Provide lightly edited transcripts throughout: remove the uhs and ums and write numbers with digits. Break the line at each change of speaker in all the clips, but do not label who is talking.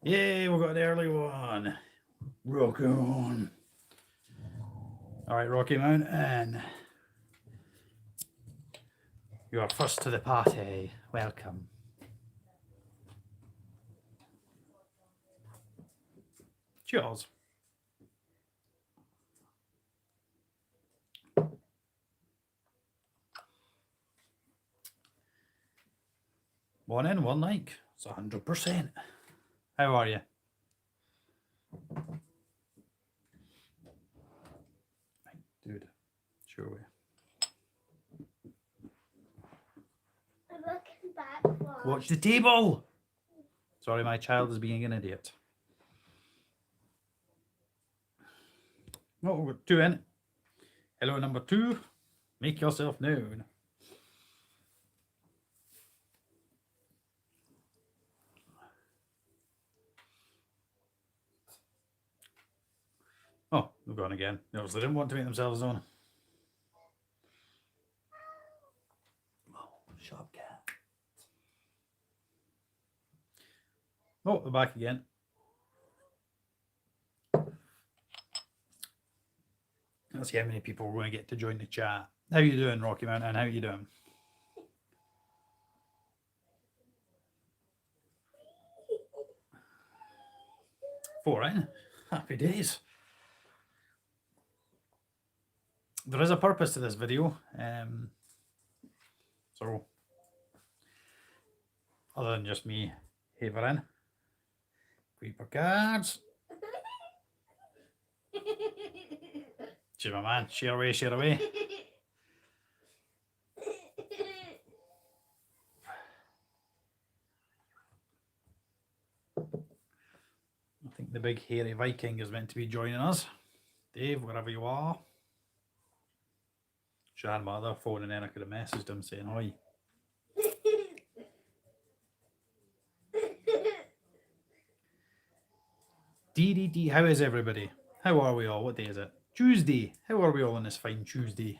Yay, we got an early one. Rock on. All right, Rocky Mountain. You are first to the party. Welcome. Cheers. One in, one like. It's 100%. How are you? Dude, sure way.
I'm looking back.
Watch the table. Sorry, my child is being an idiot. Oh, we've got two in. Hello, number two. Make yourself known. Oh, they've gone again. They obviously didn't want to make themselves known. Oh, sharp cat. Oh, they're back again. Let's see how many people we're going to get to join the chat. How you doing, Rocky Mountain? How you doing? Four in. Happy days. There is a purpose to this video. So, other than just me havering. Creeper cards. Cheer, my man. Share away, share away. I think the big hairy Viking is meant to be joining us. Dave, wherever you are. Should have had my other phone and then I could have messaged him saying hi. DDD, how is everybody? How are we all? What day is it? Tuesday. How are we all on this fine Tuesday?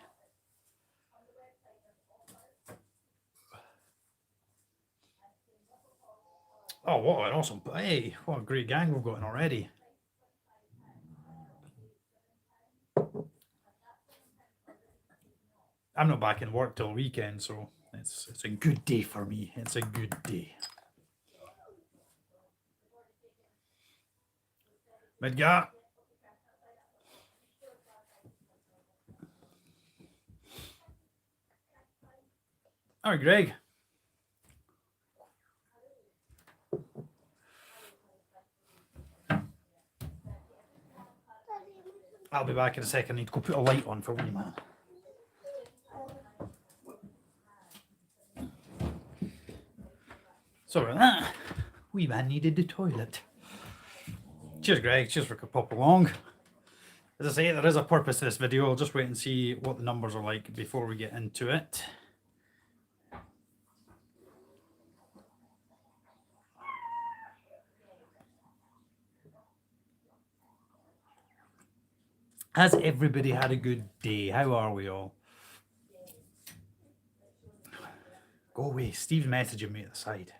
Oh, what an awesome, hey, what a great gang we've got in already. I'm not back in work till weekend, so it's a good day for me. It's a good day. Midgar. All right, Greg. I'll be back in a second. I need to go put a light on for wee man. Sorry about that. Wee man needed the toilet. Cheers, Greg. Cheers for pop along. As I say, there is a purpose to this video. I'll just wait and see what the numbers are like before we get into it. Has everybody had a good day? How are we all? Go away. Steve's messaging me at the side.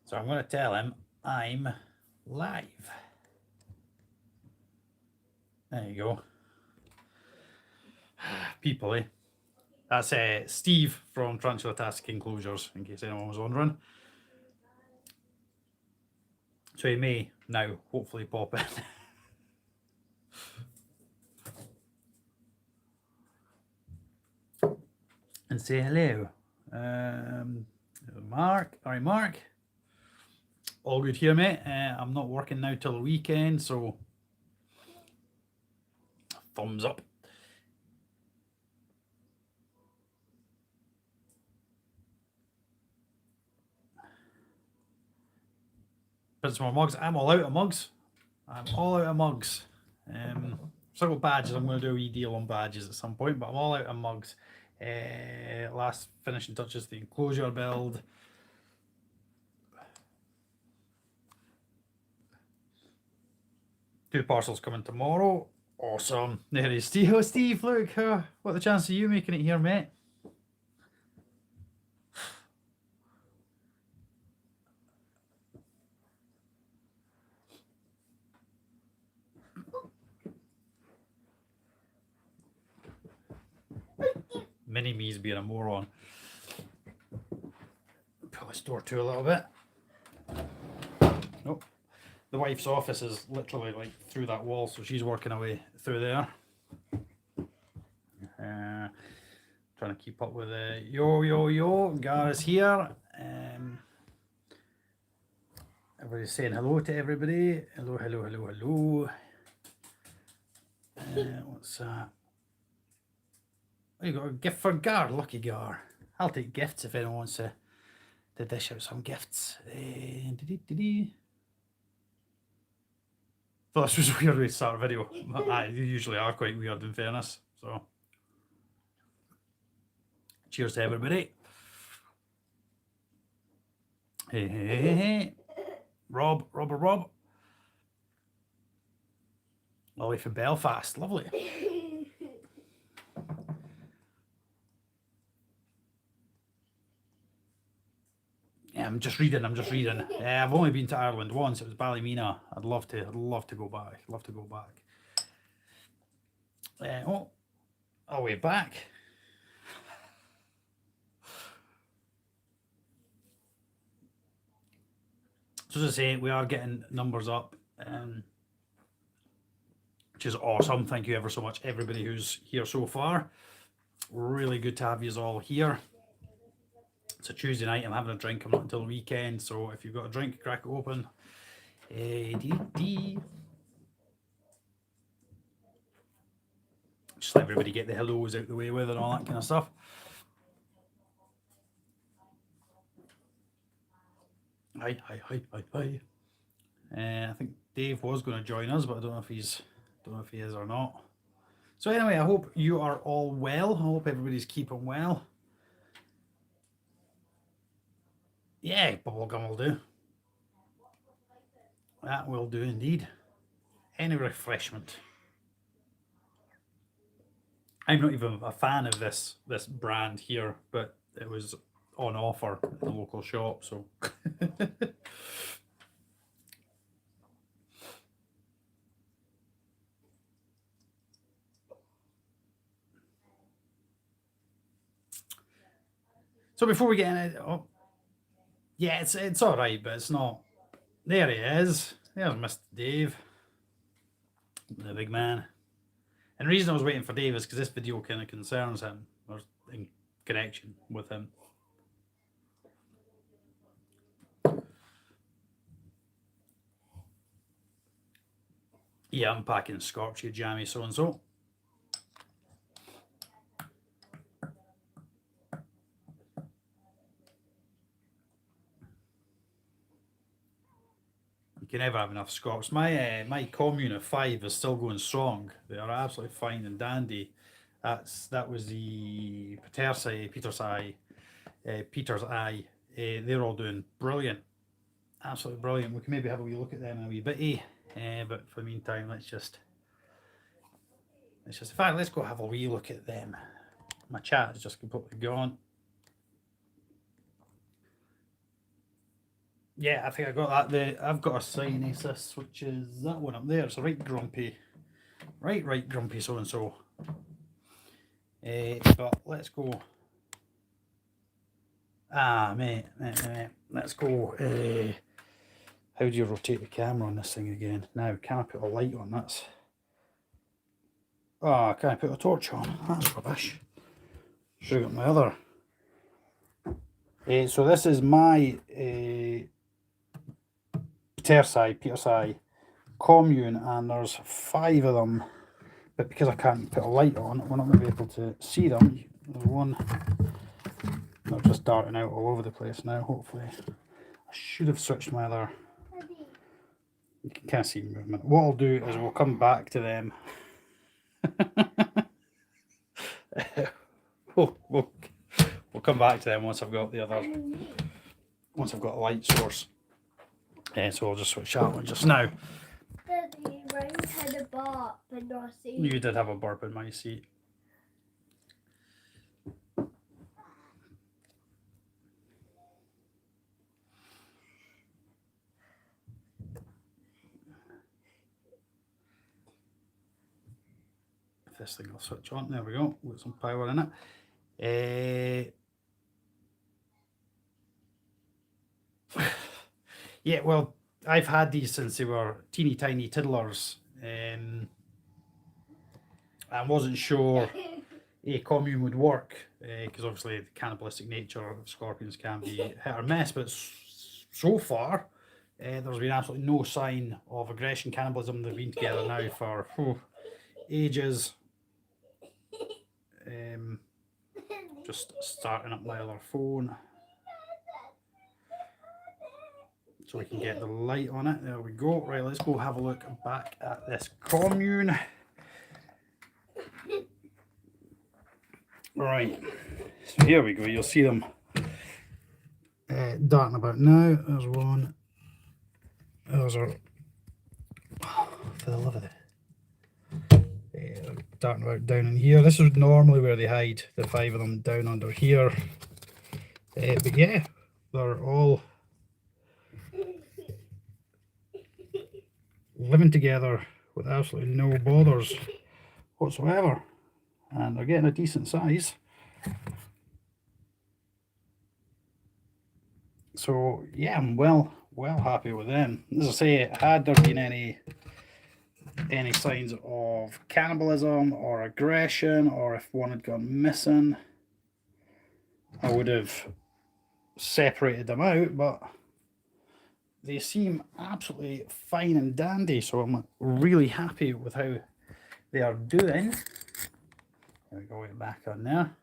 So I'm going to tell him I'm live. There you go. People, eh? That's Steve from Tarantula Task Enclosures, in case anyone was wondering. So he may now hopefully pop in. And say hello. Mark. All right, Mark. All good here, mate. I'm not working now till the weekend, so thumbs up. Put some more mugs. I'm all out of mugs. I'm all out of mugs. Still got badges. I'm going to do a wee deal on badges at some point, but I'm all out of mugs. Last finishing touches, the enclosure build. Two parcels coming tomorrow. Awesome. There is Steve. Oh, Steve, look. What are the chances of you making it here, mate? mini me's being a moron. Pull this door to a little bit. Nope. The wife's office is literally like through that wall, so she's working away through there. Trying to keep up with the yo. Gar's here. Everybody's saying hello to everybody. Hello. What's that? Oh, you got a gift for Gar. Lucky Gar. I'll take gifts if anyone wants to dish out some gifts. Thought this was a weird way to start a video. You usually are quite weird in fairness. So, cheers to everybody. Hey. Rob. All the way from Belfast. Lovely. Yeah, I'm just reading. I've only been to Ireland once. It was Ballymena. I'd love to go back. Our way back. So as I say, we are getting numbers up, which is awesome. Thank you ever so much, everybody who's here so far. Really good to have you all here. It's a Tuesday night. I'm having a drink. I'm not until the weekend, so if you've got a drink, crack it open. Just let everybody get the hellos out the way with and all that kind of stuff. Hi. I think Dave was going to join us, but I don't know if he is or not. So anyway, I hope you are all well. I hope everybody's keeping well. Yeah, bubblegum will do. That will do indeed. Any refreshment. I'm not even a fan of this brand here, but it was on offer at the local shop, so so before we get in it, yeah, it's all right, but it's not. There he is. There's Mr. Dave, the big man. And the reason I was waiting for Dave is because this video kind of concerns him, or in connection with him. Yeah, I'm packing Scotch, you jammy so-and-so. You can never have enough Scotch. My commune of 5 is still going strong. They are absolutely fine and dandy. That was the Peter's Eye. They're all doing brilliant, absolutely brilliant. We can maybe have a wee look at them in a wee bit, but for the meantime, let's just in fact, let's go have a wee look at them. My chat is just completely gone. Yeah, I think I got that. I've got a Cynesis, which is that one up there. It's a right grumpy so and so. But let's go. Mate. Let's go. How do you rotate the camera on this thing again? Now, can I put a light on? That's. Can I put a torch on? That's rubbish. Should have got my other. So this is my Peter's Eye commune, and there's 5 of them. But because I can't put a light on, we're not going to be able to see them. There's one. They're just darting out all over the place now, hopefully. I should have switched my other. You can kind of see movement. What I'll do is we'll come back to them. We'll come back to them once I've got once I've got a light source. So I'll just switch that one just now.
Daddy, Ryan had a burp in our seat.
You did have a burp in my seat. If this thing will switch on, there we go. With some power in it. Uh, yeah, well, I've had these since they were teeny tiny tiddlers. I wasn't sure a commune would work because obviously the cannibalistic nature of scorpions can be hit or miss, but so far there's been absolutely no sign of aggression, cannibalism. They've been together now for ages. Just starting up my other phone so we can get the light on it. There we go. Right, let's go have a look back at this commune. Right, so here we go. You'll see them darting about now. There's one. Those are, for the love of it, darting about down in here. This is normally where they hide, the 5 of them down under here. But yeah, they're all living together with absolutely no bothers whatsoever, and they're getting a decent size. So yeah, I'm well happy with them. As I say, had there been any signs of cannibalism or aggression, or if one had gone missing, I would have separated them out, but they seem absolutely fine and dandy, so I'm really happy with how they are doing. There we go, get back on there.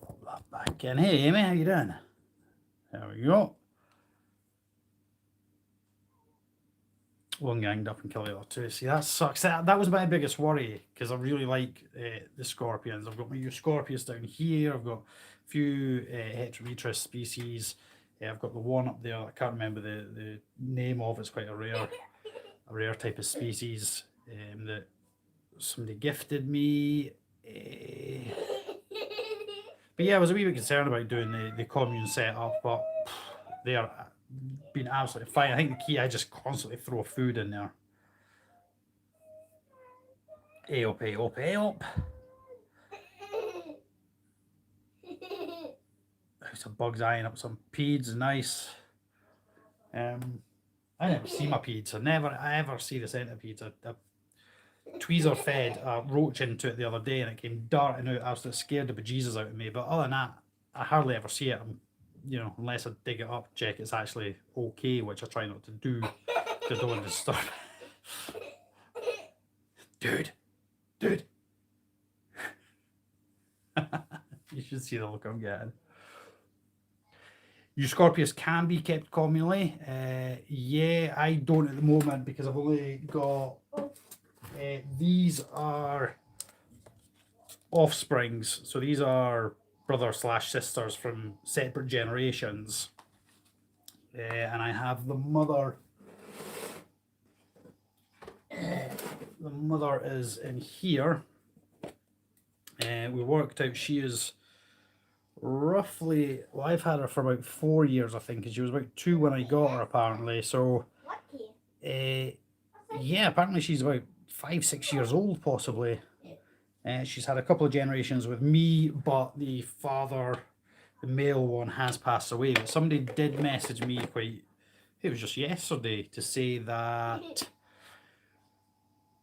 Pop that back in. Hey Amy, how you doing? There we go. One ganged up and killed the other two. See, that sucks. That was my biggest worry, because I really like the scorpions. I've got my Euscorpius down here. I've got a few Heterometrus species. I've got the one up there. I can't remember the name of. It's quite a rare type of species that somebody gifted me. But yeah, I was a wee bit concerned about doing the commune setup, but they are been absolutely fine. I think the key, I just constantly throw food in there. Aop, aop, aop. Some bugs eyeing up some peas, nice. I never see my peas. I ever see the centipedes. A tweezer fed a roach into it the other day and it came darting out. I was scared the bejesus out of me. But other than that, I hardly ever see it. Unless I dig it up, check it's actually okay, which I try not to do because I don't want to disturb. Dude. You should see the look I'm getting. Euscorpius can be kept communally. Yeah, I don't at the moment because I've only got these are offsprings. So these are brother/sisters from separate generations. And I have the mother. The mother is in here. We worked out she is roughly, well, I've had her for about 4 years, I think, and she was about 2 when I got her, apparently. So, yeah, apparently she's about 5-6 years old, possibly. She's had a couple of generations with me, but the father, the male one, has passed away. But somebody did message me it was just yesterday, to say that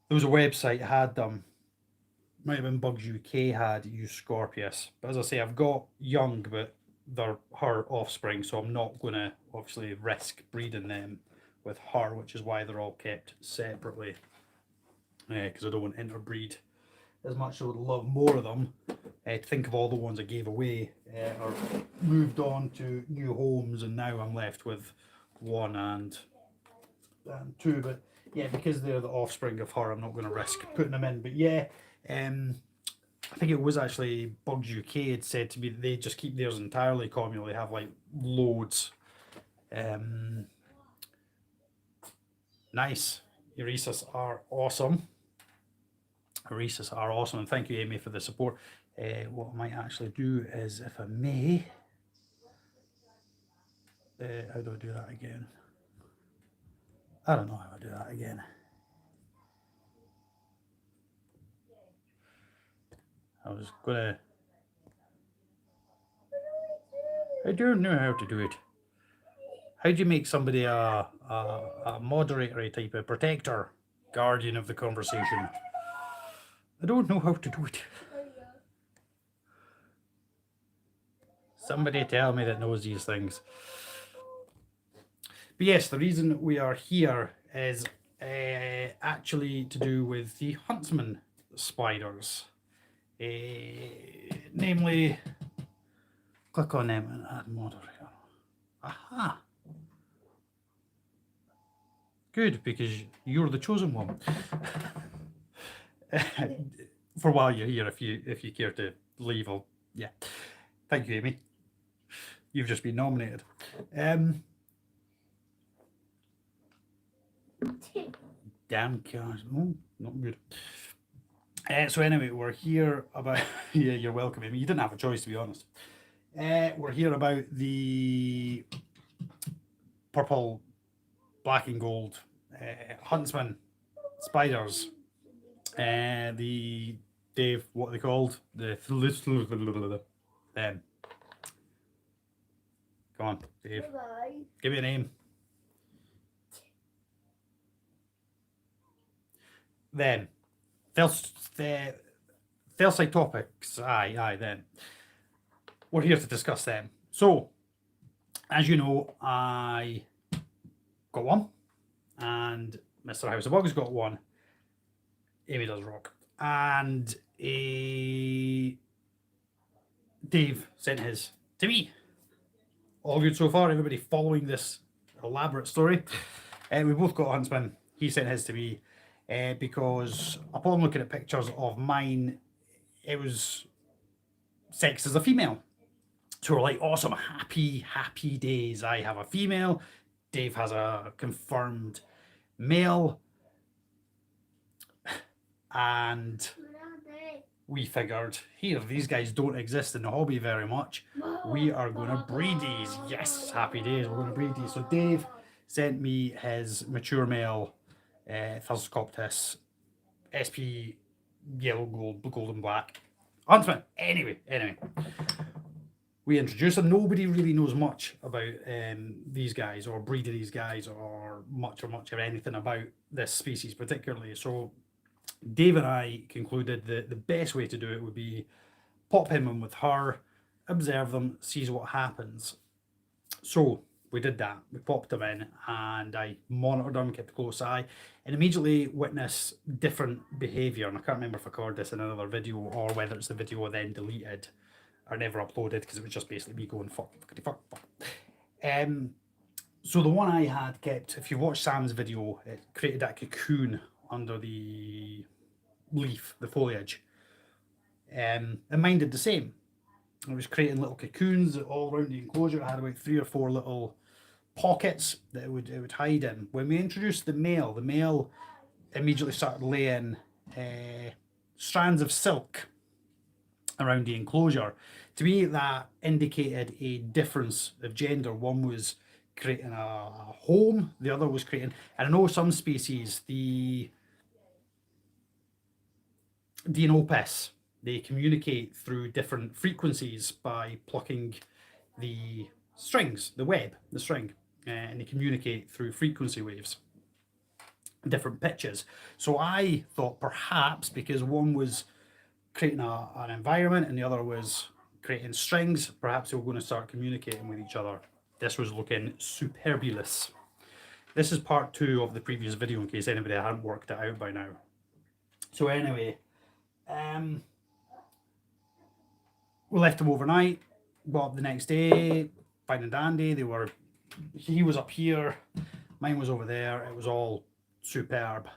there was a website that had them. Might have been Bugs UK had Euscorpius. But as I say, I've got young, but they're her offspring, so I'm not going to obviously risk breeding them with her, which is why they're all kept separately. Because I don't want to interbreed. As much as I would love more of them, think of all the ones I gave away or moved on to new homes, and now I'm left with 1 and 2. But yeah, because they're the offspring of her, I'm not going to risk putting them in. But yeah, I think it was actually Bugs UK had said to me that they just keep theirs entirely communal. They have like loads. Nice. Euresis are awesome. And thank you, Amy, for the support. What I might actually do is, if I may, how do I do that again? I don't know how I do that again. was gonna. I don't know how to do it. How do you make somebody a moderator type of protector, guardian of the conversation? I don't know how to do it. Somebody tell me that knows these things. But yes, the reason we are here is actually to do with the huntsman spiders. Namely, click on them and add moderator. Aha! Good, because you're the chosen one. For while you're here, if you care to leave, yeah. Thank you, Amy. You've just been nominated. Damn cars. Oh, not good. So anyway, we're here about... yeah, you're welcome, Amy. You didn't have a choice, to be honest. We're here about the purple, black and gold huntsman spiders. The Dave, what are they called? The come on, Dave. Give me a name. Then, Thelcytopics. Aye, then. We're here to discuss them. So, as you know, I got one, and Mr. House of Bugs got one. Amy does rock. And Dave sent his to me. All good so far, everybody following this elaborate story. We both got Huntsman. He sent his to me because upon looking at pictures of mine, it was sexed as a female. So we're like, awesome, happy days. I have a female. Dave has a confirmed male. And we figured, here, these guys don't exist in the hobby very much. We are going to breed these. Yes, happy days. We're going to breed these. So Dave sent me his mature male Thelcycoptis SP yellow, gold and black huntsman. Anyway. We introduced them. Nobody really knows much about these guys or breeding these guys or much of anything about this species particularly. So Dave and I concluded that the best way to do it would be pop him in with her, observe them, sees what happens. So we did that. We popped him in and I monitored him, kept a close eye, and immediately witnessed different behaviour. And I can't remember if I covered this in another video or whether it's the video then deleted or never uploaded because it was just basically me going fuck. So the one I had kept, if you watch Sam's video, it created that cocoon under the leaf, the foliage. And mine did the same. I was creating little cocoons all around the enclosure. I had about 3 or 4 little pockets that it would hide in. When we introduced the male immediately started laying strands of silk around the enclosure. To me, that indicated a difference of gender. One was creating a home, the other was creating... And I know some species, the Dienopus, they communicate through different frequencies by plucking the strings, the string, and they communicate through frequency waves, different pitches. So I thought perhaps because one was creating an environment and the other was creating strings, perhaps they were going to start communicating with each other. This was looking superbulous. This is part 2 of the previous video in case anybody hadn't worked it out by now. So anyway, we left them overnight, got up the next day, fine and dandy. He was up here, mine was over there. It was all superb.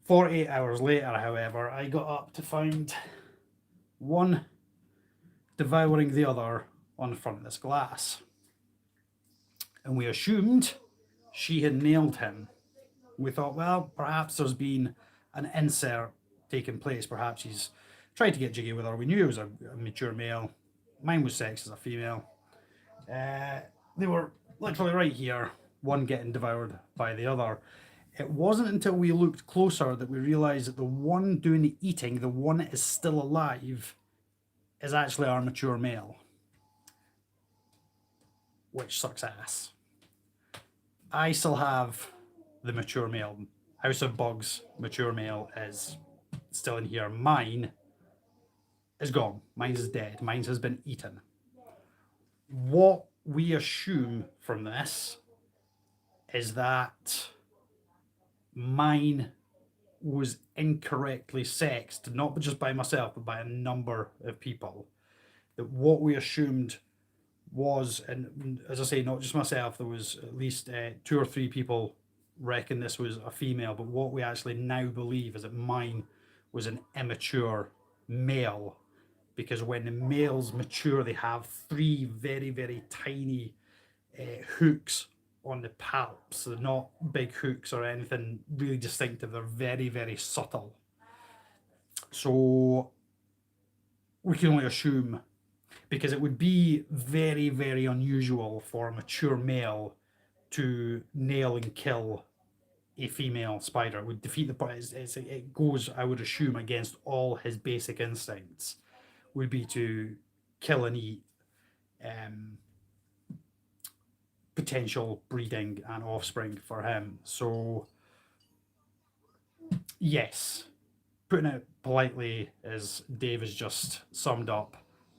48 hours later, however, I got up to find one devouring the other on the front of this glass. And we assumed she had nailed him. We thought, well, perhaps there's been an insert taking place. Perhaps he's tried to get jiggy with her. We knew it was a mature male. Mine was sexed as a female. They were literally right here, one getting devoured by the other. It wasn't until we looked closer that we realised that the one doing the eating, the one that is still alive, is actually our mature male, which sucks ass. I still have the mature male. House of Bugs mature male is still in here. Mine is gone. Mine is dead. Mine has been eaten. What we assume from this is that mine was incorrectly sexed, not just by myself, but by a number of people. That what we assumed was, and as I say, not just myself, there was at least 2 or 3 people reckon this was a female, but what we actually now believe is that mine was an immature male, because when the males mature, they have 3 very, very tiny hooks on the palps. They're not big hooks or anything really distinctive. They're very, very subtle. So we can only assume, because it would be very, very unusual for a mature male to nail and kill a female spider. It would defeat the point. It goes, I would assume, against all his basic instincts, would be to kill and eat potential breeding and offspring for him. So yes, putting it politely, as Dave has just summed up,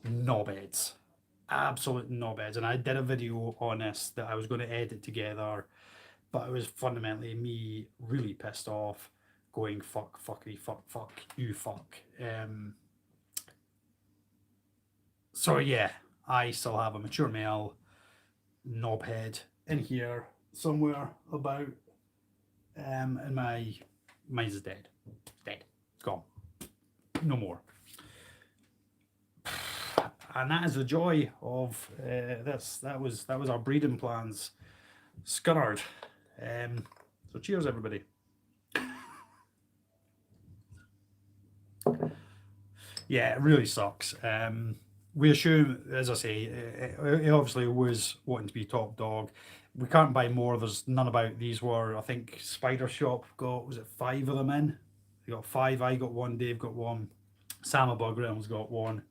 knobheads, absolute knobheads. And I did a video on this that I was going to edit together, but it was fundamentally me really pissed off, going fuck, fuckity, fuck, fuck, you fuck. So yeah, I still have a mature male knobhead in here somewhere about, and mine's dead. Dead. It's gone. No more. And that is the joy of this. That was our breeding plans scunnered. So cheers, everybody. Yeah, it really sucks. We assume, as I say, it obviously was wanting to be top dog. We can't buy more. There's none about. These were, I think, Spider Shop got, was it 5 of them in? They got 5. I got 1. Dave got 1. Sam Bug Realms got 1.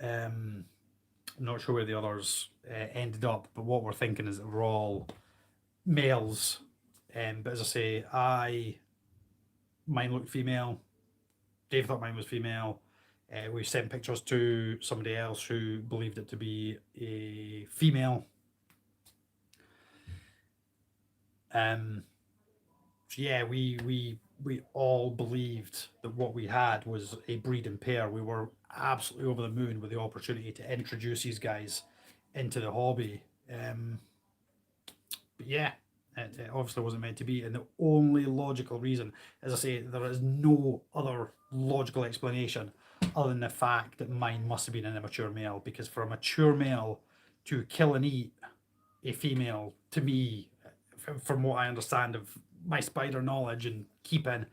I'm not sure where the others ended up, but what we're thinking is that we're all males. But as I say, mine looked female. Dave thought mine was female. We sent pictures to somebody else who believed it to be a female. So yeah, we all believed that what we had was a breeding pair. We were absolutely over the moon with the opportunity to introduce these guys into the hobby. But yeah, it obviously wasn't meant to be. And the only logical reason, as I say, there is no other logical explanation other than the fact that mine must have been an immature male, because for a mature male to kill and eat a female, to me, from what I understand of my spider knowledge and keeping,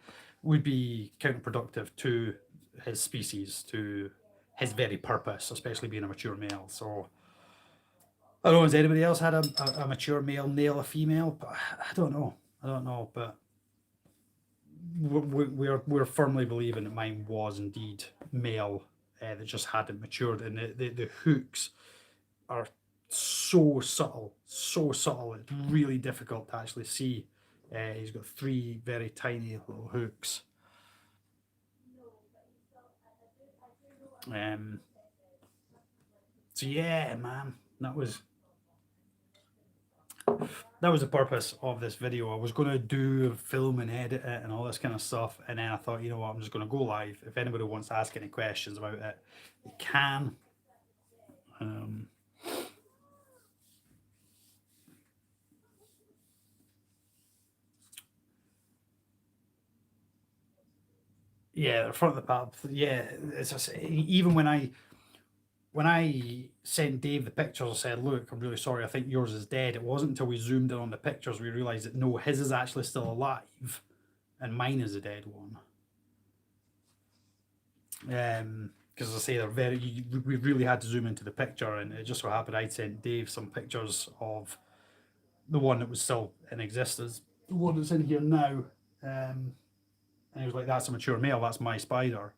would be counterproductive to his species, to his very purpose, especially being a mature male. So I don't know, has anybody else had a mature male nail a female? But I don't know, but we're firmly believing that mine was indeed male, that just hadn't matured. And the hooks are so subtle, it's really difficult to actually see. He's got 3 very tiny little hooks. So yeah, man, that was the purpose of this video. I was going to do film and edit it and all this kind of stuff, and then I thought, you know what, I'm just going to go live. If anybody wants to ask any questions about it, they can. Yeah, the front of the palp. Yeah, it's just, even when I sent Dave the pictures, I said, look, I'm really sorry, I think yours is dead. It wasn't until we zoomed in on the pictures we realised that no, his is actually still alive and mine is a dead one. Because as I say, they're we really had to zoom into the picture, and it just so happened I'd sent Dave some pictures of the one that was still in existence, the one that's in here now, and he was like, "That's a mature male. That's my spider,"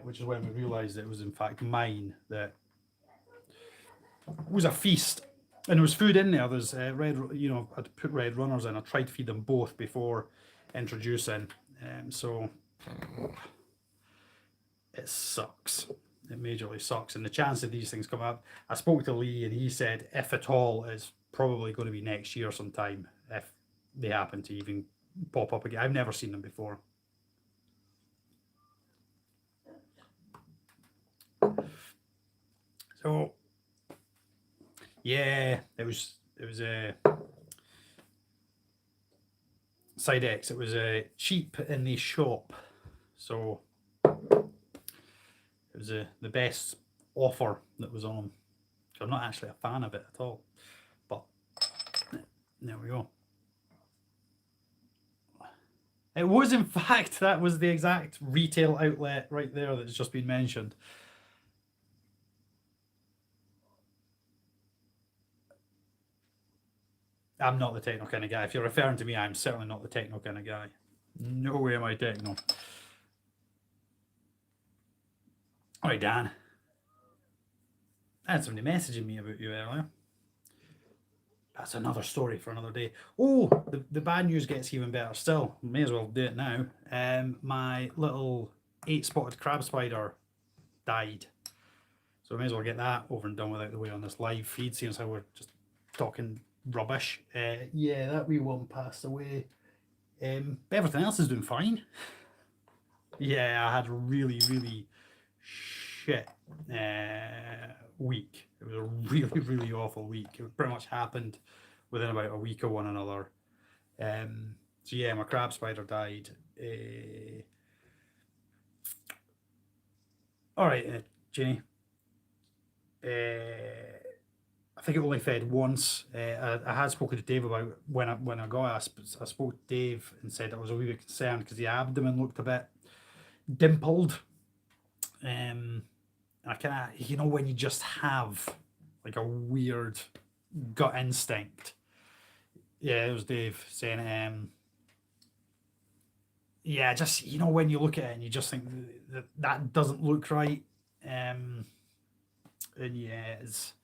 which is when we realised it was in fact mine. That was a feast, and there was food in there. There's red, I'd put red runners in. I tried to feed them both before introducing, so it sucks. It majorly sucks, and the chance that these things come up. I spoke to Lee, and he said, if at all, it's probably going to be next year sometime if they happen to even pop up again. I've never seen them before. So yeah, it was a Sidex. It was cheap in the shop, so it was the best offer that was on. I'm not actually a fan of it at all, but there we go. It was, in fact, that was the exact retail outlet right there that's just been mentioned. I'm not the techno kind of guy. If you're referring to me, I'm certainly not the techno kind of guy. No way am I techno. All right, Dan. I had somebody messaging me about you earlier. That's another story for another day. Oh, the bad news gets even better still. May as well do it now. My little 8-spotted crab spider died. So I may as well get that over and done with out the way on this live feed, seeing as how we're just talking rubbish. Yeah, that wee one passed away. But everything else is doing fine. Yeah, I had a really, really shit week. It was a really, really awful week. It pretty much happened within about a week of one another. So yeah, my crab spider died. All right, Jenny. I think it only fed once. I had spoken to Dave about when I got it. I spoke to Dave and said I was a wee bit concerned because the abdomen looked a bit dimpled. I kind of, when you just have like a weird gut instinct. Yeah, it was Dave saying, yeah, just, when you look at it and you just think that doesn't look right. And yeah, it's,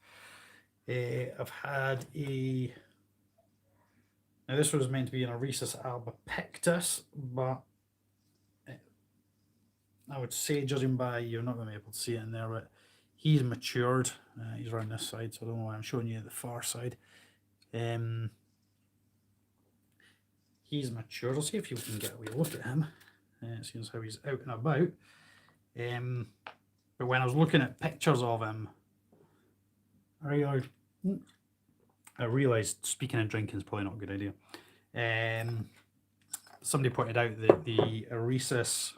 I've had now this was meant to be an Oresus albopictus, but I would say, judging by, you're not going to be able to see it in there, but he's matured. He's around this side, so I don't know why I'm showing you the far side. He's matured. I'll see if you can get a wee look at him. Seeing as how he's out and about. But when I was looking at pictures of him, I realised speaking and drinking is probably not a good idea. Somebody pointed out that the Oresus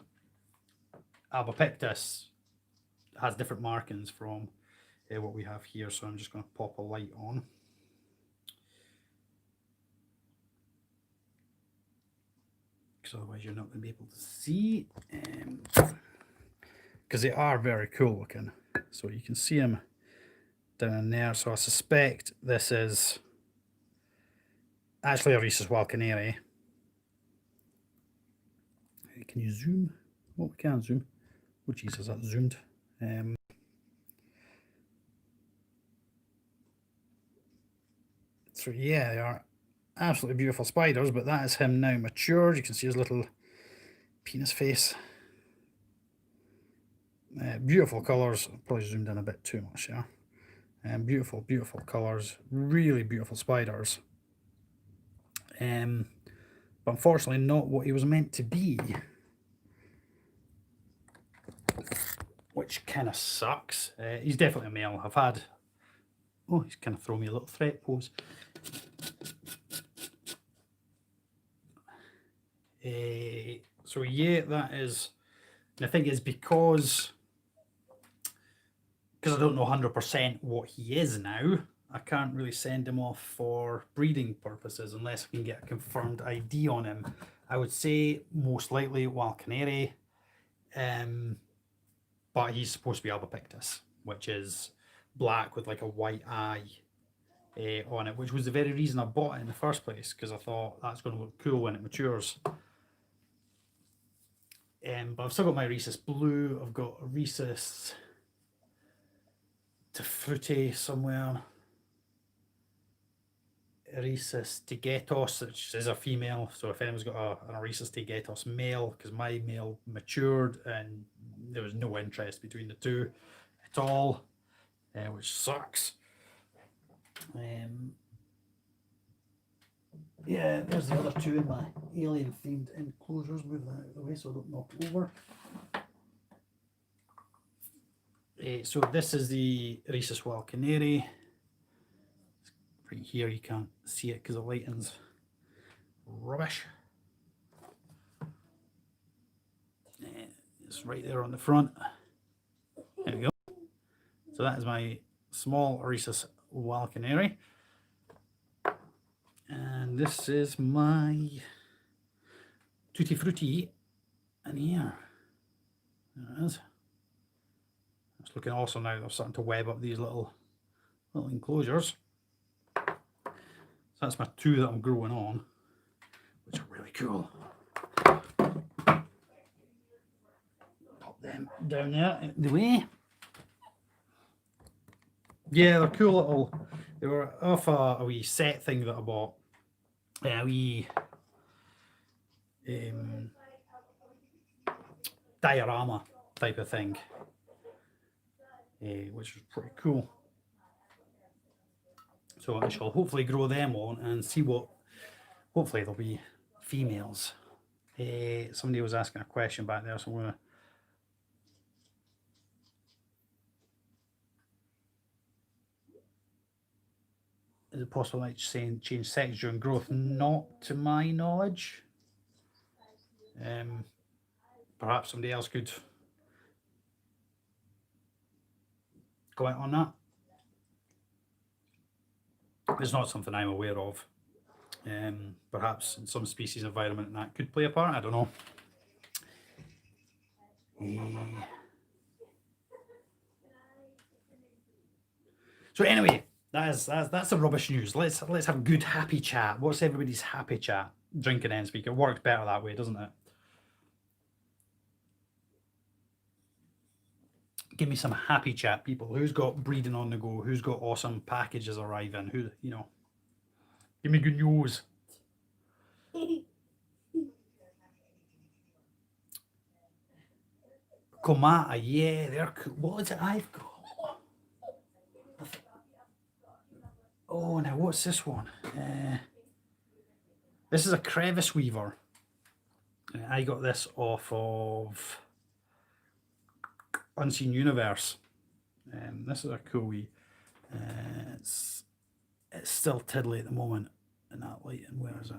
albopictus has different markings from what we have here, so I'm just going to pop a light on. Because otherwise you're not going to be able to see. Because they are very cool looking. So you can see them down in there. So I suspect this is actually a Oresus wild canary. Can you zoom? Oh, we can zoom. Oh Jesus, that's zoomed. So yeah, they are absolutely beautiful spiders, but that is him now matured. You can see his little penis face. Beautiful colours. Probably zoomed in a bit too much, yeah. Beautiful, beautiful colours. Really beautiful spiders. But unfortunately not what he was meant to be. Which kind of sucks. He's definitely a male. I've had... Oh, he's kind of thrown me a little threat pose. So yeah, that is... And I think it's because I don't know 100% what he is now, I can't really send him off for breeding purposes unless I can get a confirmed ID on him. I would say most likely wild canary, but he's supposed to be albopictus, which is black with like a white eye. on it, which was the very reason I bought it in the first place, because I thought that's going to look cool when it matures. But I've still got my Rhesus Blue. I've got a Rhesus Fruity somewhere. Rhesus Tigetos, which is a female. So if anyone's got a Rhesus Tigetos male, because my male matured and there was no interest between the two at all, which sucks. Yeah, there's the other two in my alien themed enclosures. Move that out of the way so I don't knock it over. So this is the Rhesus Wild Canary. Right here you can't see it because the lighting's rubbish. It's right there on the front. There we go. So that is my small Rhesus Wild Canary. And this is my Tutti Frutti in here. There it is. It's looking awesome now. They're starting to web up these little enclosures. So that's my two that I'm growing on, which are really cool. Pop them down there out the way. Yeah, they're cool little. They were off a wee set thing that I bought. A wee diorama type of thing, which was pretty cool. So I shall hopefully grow them on and see what. Hopefully they'll be females. Somebody was asking a question back there, so I'm gonna. Is it possible like saying change sex during growth? Not to my knowledge. Perhaps somebody else could comment on that. It's not something I'm aware of. Perhaps in some species environment that could play a part. I don't know. So anyway, that's the rubbish news. Let's have a good happy chat. What's everybody's happy chat? Drinking end speak. It works better that way, doesn't it? Give me some happy chat, people. Who's got breeding on the go? Who's got awesome packages arriving? Who, you know, give me good news. Komata, yeah, they're cool. What is it I've got? Oh, now what's this one? This is a crevice weaver. I got this off of Unseen Universe. This is a cool wee. It's still tiddly at the moment in that light. And where is it?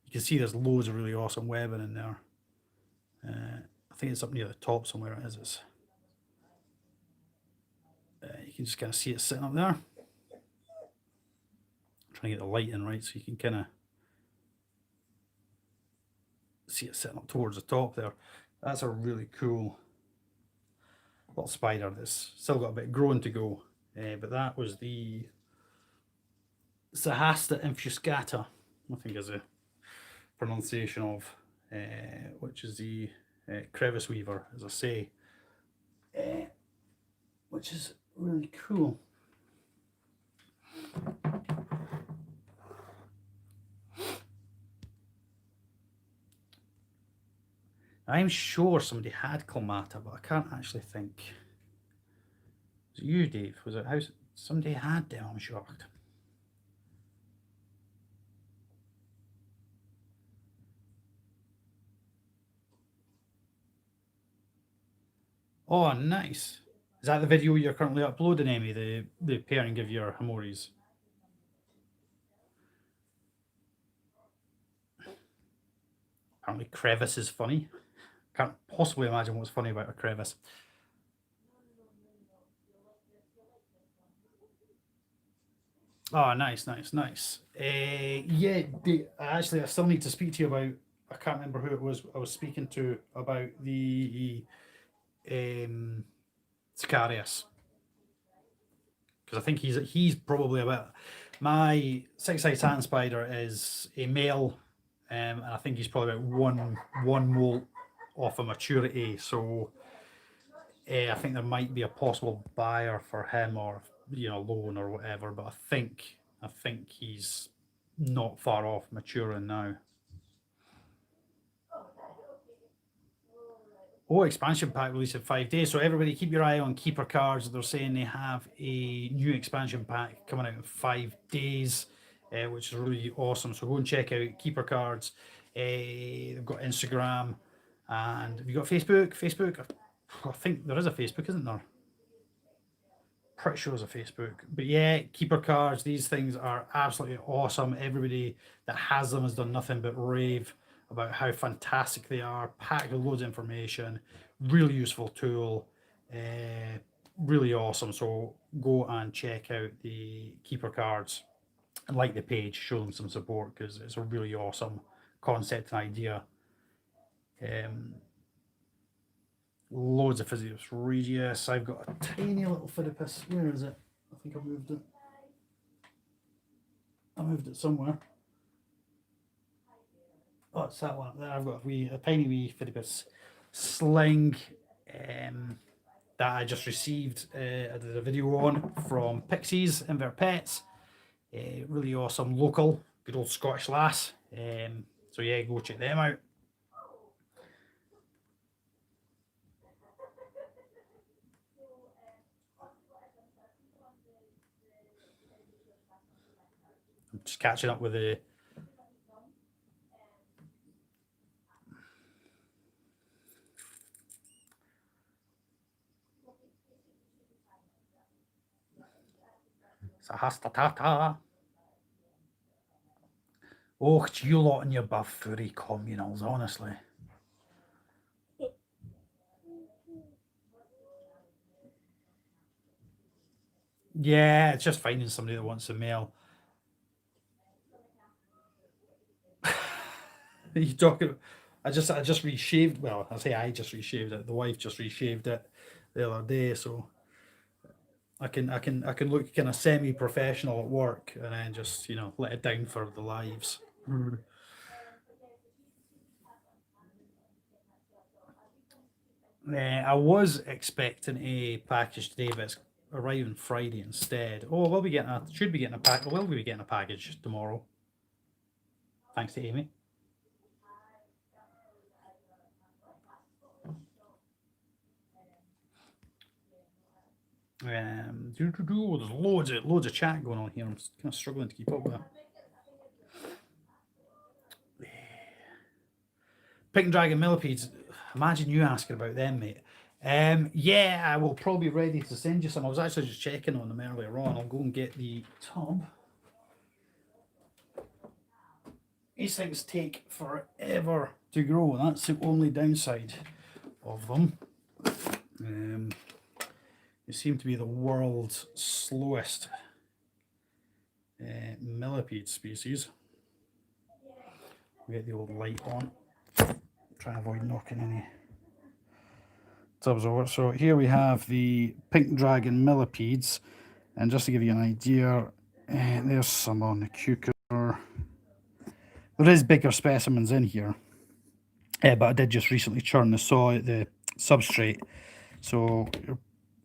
You can see there's loads of really awesome webbing in there. I think it's up near the top somewhere. It is. It's, you can just kind of see it sitting up there. I'm trying to get the light in right so you can kind of see it sitting up towards the top there. That's a really cool little spider that's still got a bit growing to go. But that was the Zahasta infuscata, I think is a pronunciation of, which is the crevice weaver, as I say, which is really cool. I'm sure somebody had Climata, but I can't actually think. Was it you, Dave? Was it how somebody had them? I'm shocked. Oh, nice. Is that the video you're currently uploading, Amy? The pairing of your Hamoris? Apparently crevice is funny. Can't possibly imagine what's funny about a crevice. Oh, nice. Yeah, actually, I still need to speak to you about. I can't remember who it was I was speaking to about the Sicarius, because I think he's probably about. My six-eyed satin spider is a male, and I think he's probably about one molt off of maturity. So I think there might be a possible buyer for him, or loan or whatever. But I think he's not far off maturing now. Oh, expansion pack released in 5 days. So everybody keep your eye on Keeper Cards. They're saying they have a new expansion pack coming out in 5 days, which is really awesome. So go and check out Keeper Cards. They've got Instagram, and have you got Facebook? Facebook, I think there is a Facebook, isn't there? Pretty sure there's a Facebook. But yeah, Keeper Cards, these things are absolutely awesome. Everybody that has them has done nothing but rave about how fantastic they are, packed with loads of information, really useful tool, really awesome. So go and check out the Keeper Cards and like the page, show them some support, because it's a really awesome concept and idea. Loads of Phidippus regius. I've got a tiny little Phidippus. Where is it? I think I moved it. I moved it somewhere. Oh, it's that one there. I've got a tiny wee Phidippus sling that I just received. I did a video on from Pixies Invert Pets. Really awesome, local, good old Scottish lass. So yeah, go check them out. I'm just catching up with the Sahastatata. Oh, it's you lot and your buff-furry communals, honestly. Yeah, it's just finding somebody that wants a male. You talking? I just reshaved. Well, I say I just reshaved it. The wife just reshaved it the other day, so I can look kind of semi-professional at work, and then just let it down for the lives. I was expecting a package today, but it's arriving Friday instead. Oh, we'll be getting should be getting a pack. We'll be getting a package tomorrow. Thanks to Amy. There's loads of chat going on here. I'm kind of struggling to keep up with it. Pink Dragon Millipedes. Imagine you asking about them, mate. Yeah, I will probably be ready to send you some. I was actually just checking on them earlier on. I'll go and get the tub. These things take forever to grow, and that's the only downside of them. They seem to be the world's slowest millipede species. We get the old light on. Try and avoid knocking any tubs over. So here we have the Pink Dragon Millipedes, and just to give you an idea, there's some on the cucumber. There is bigger specimens in here, but I did just recently churn the substrate, so you're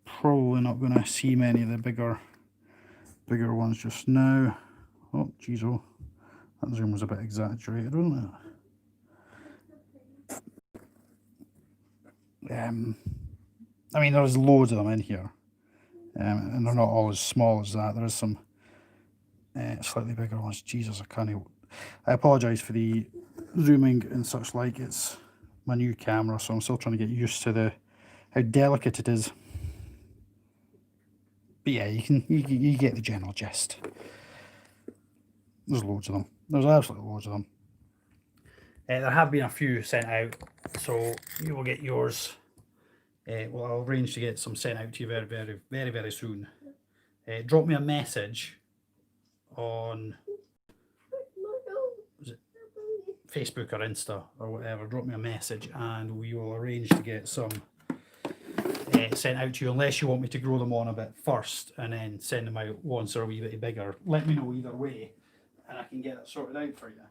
probably not going to see many of the bigger ones just now. Oh, geez, oh, that zoom was a bit exaggerated, wasn't it? I mean, there's loads of them in here, and they're not all as small as that. There is some slightly bigger ones. Jesus, I apologise for the zooming and such like. It's my new camera, so I'm still trying to get used to how delicate it is. But yeah, you get the general gist. There's loads of them. There's absolutely loads of them. There have been a few sent out, so you will get yours. Well, I'll arrange to get some sent out to you very, very, very, very soon. Drop me a message on Facebook or Insta or whatever. Drop me a message, and we will arrange to get some sent out to you, unless you want me to grow them on a bit first and then send them out once they're a wee bit bigger. Let me know either way, and I can get it sorted out for you.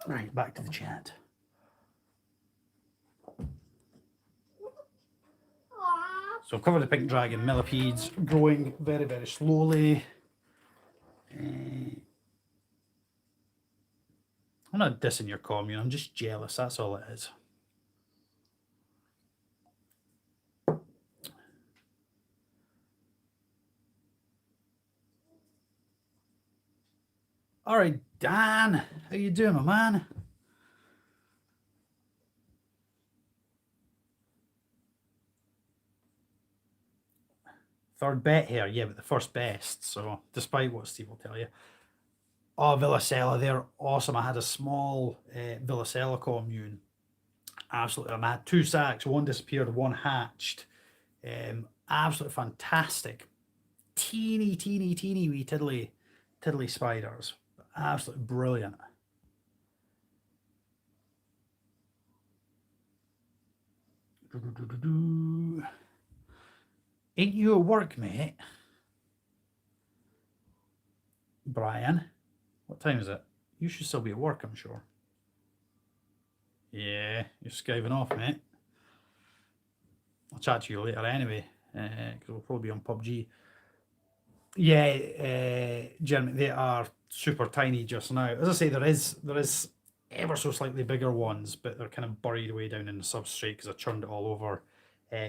Right, back to the chat. So I've covered the pink dragon millipedes, growing very, very slowly. I'm not dissing your commune, I'm just jealous, that's all it is. Alright, Dan, how you doing, my man? Third bet here, yeah, but the first best, so despite what Steve will tell you. Oh, Villicella, they're awesome. I had a small Villicella commune. Absolutely, I had 2 sacks, one disappeared, one hatched. Absolutely fantastic. Teeny wee tiddly spiders. Absolutely brilliant. Ain't you at work, mate? Brian, what time is it? You should still be at work, I'm sure. Yeah, you're skiving off, mate. I'll chat to you later anyway, because we'll probably be on PUBG. Yeah, Jeremy, they are super tiny just now. As I say, there is ever so slightly bigger ones, but they're kind of buried way down in the substrate because I churned it all over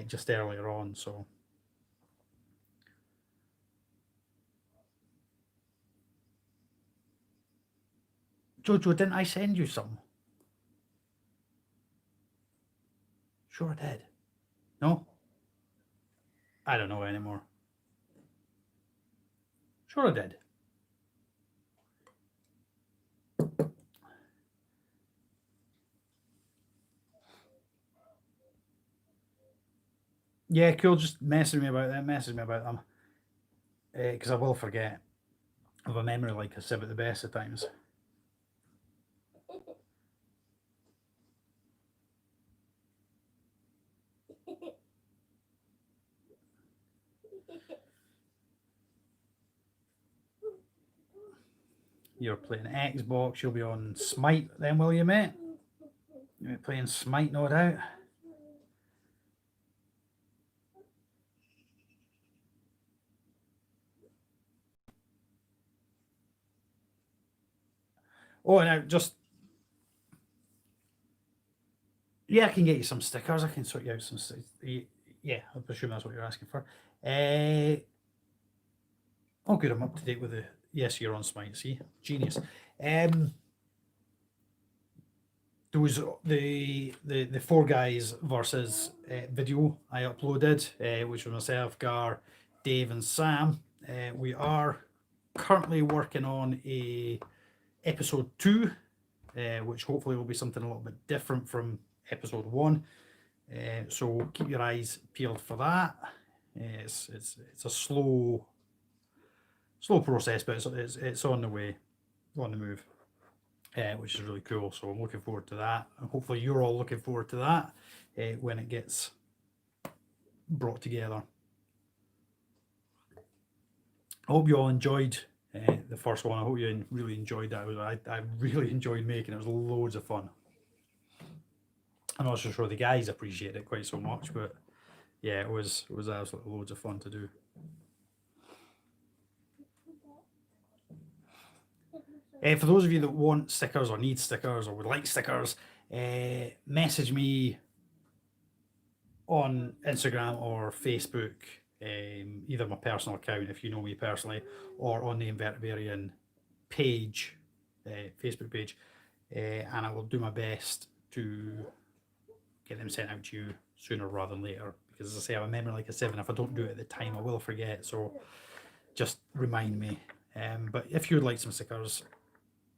just earlier on. So. Jojo, didn't I send you some? Sure I did. No? I don't know anymore. Sure I did. Yeah, cool. Just message me about them. Message me about them. Because I will forget. I have a memory like a sieve at the best of times. You're playing Xbox, you'll be on Smite then, will you, mate? You'll be playing Smite, no doubt. Oh, now just... Yeah, I can get you some stickers. I can sort you out some stickers. Yeah, I presume that's what you're asking for. Oh, good, I'm up to date with the... Yes, you're on Smite, see? Genius. There was the 4 guys versus video I uploaded, which was myself, Gar, Dave and Sam. We are currently working on episode 2, which hopefully will be something a little bit different from episode 1. So keep your eyes peeled for that. It's a slow process, but it's on the way, on the move. Which is really cool, so I'm looking forward to that, and hopefully you're all looking forward to that when it gets brought together. I hope you all enjoyed the first one. I hope you really enjoyed that. I really enjoyed making it. It was loads of fun. I'm not so sure the guys appreciate it quite so much, but yeah, it was absolutely loads of fun to do. For those of you that want stickers or need stickers or would like stickers, message me on Instagram or Facebook, either my personal account if you know me personally, or on the Invertebrarian page, Facebook page, and I will do my best to get them sent out to you sooner rather than later, because as I say, I remember like a 7. If I don't do it at the time, I will forget, so just remind me. But if you'd like some stickers,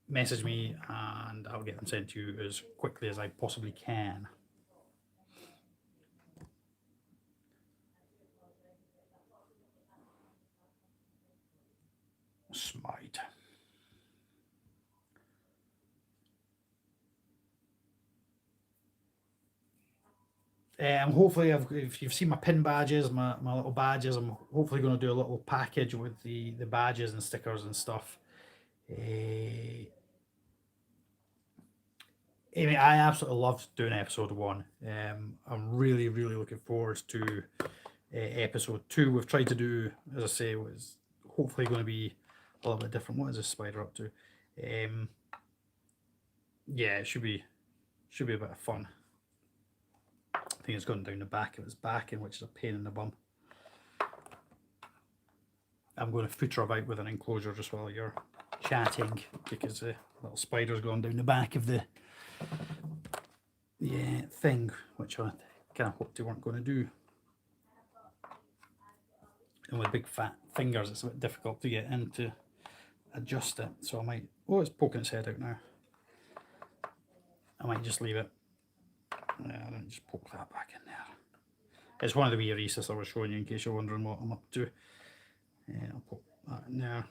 message me and I'll get them sent to you as quickly as I possibly can. Smite. I'm hopefully, if you've seen my pin badges, my little badges, I'm hopefully going to do a little package with the badges and stickers and stuff. I mean, I absolutely loved doing episode 1. I'm really, really looking forward to episode 2. We've tried to do, as I say, was hopefully going to be a little bit different. What is this spider up to? Yeah, it should be a bit of fun. I think it's gone down the back of its back, which is a pain in the bum. I'm going to footer about with an enclosure just while you're chatting, because the little spider's gone down the back of the thing, which I kind of hoped they weren't going to do. And with big fat fingers, it's a bit difficult to get in to adjust it. So I might, oh, it's poking its head out now. I might just leave it. Yeah, I don't just poke that back in there. It's one of the wee Rhesus I was showing you, in case you're wondering what I'm up to. Yeah, I'll poke that in there.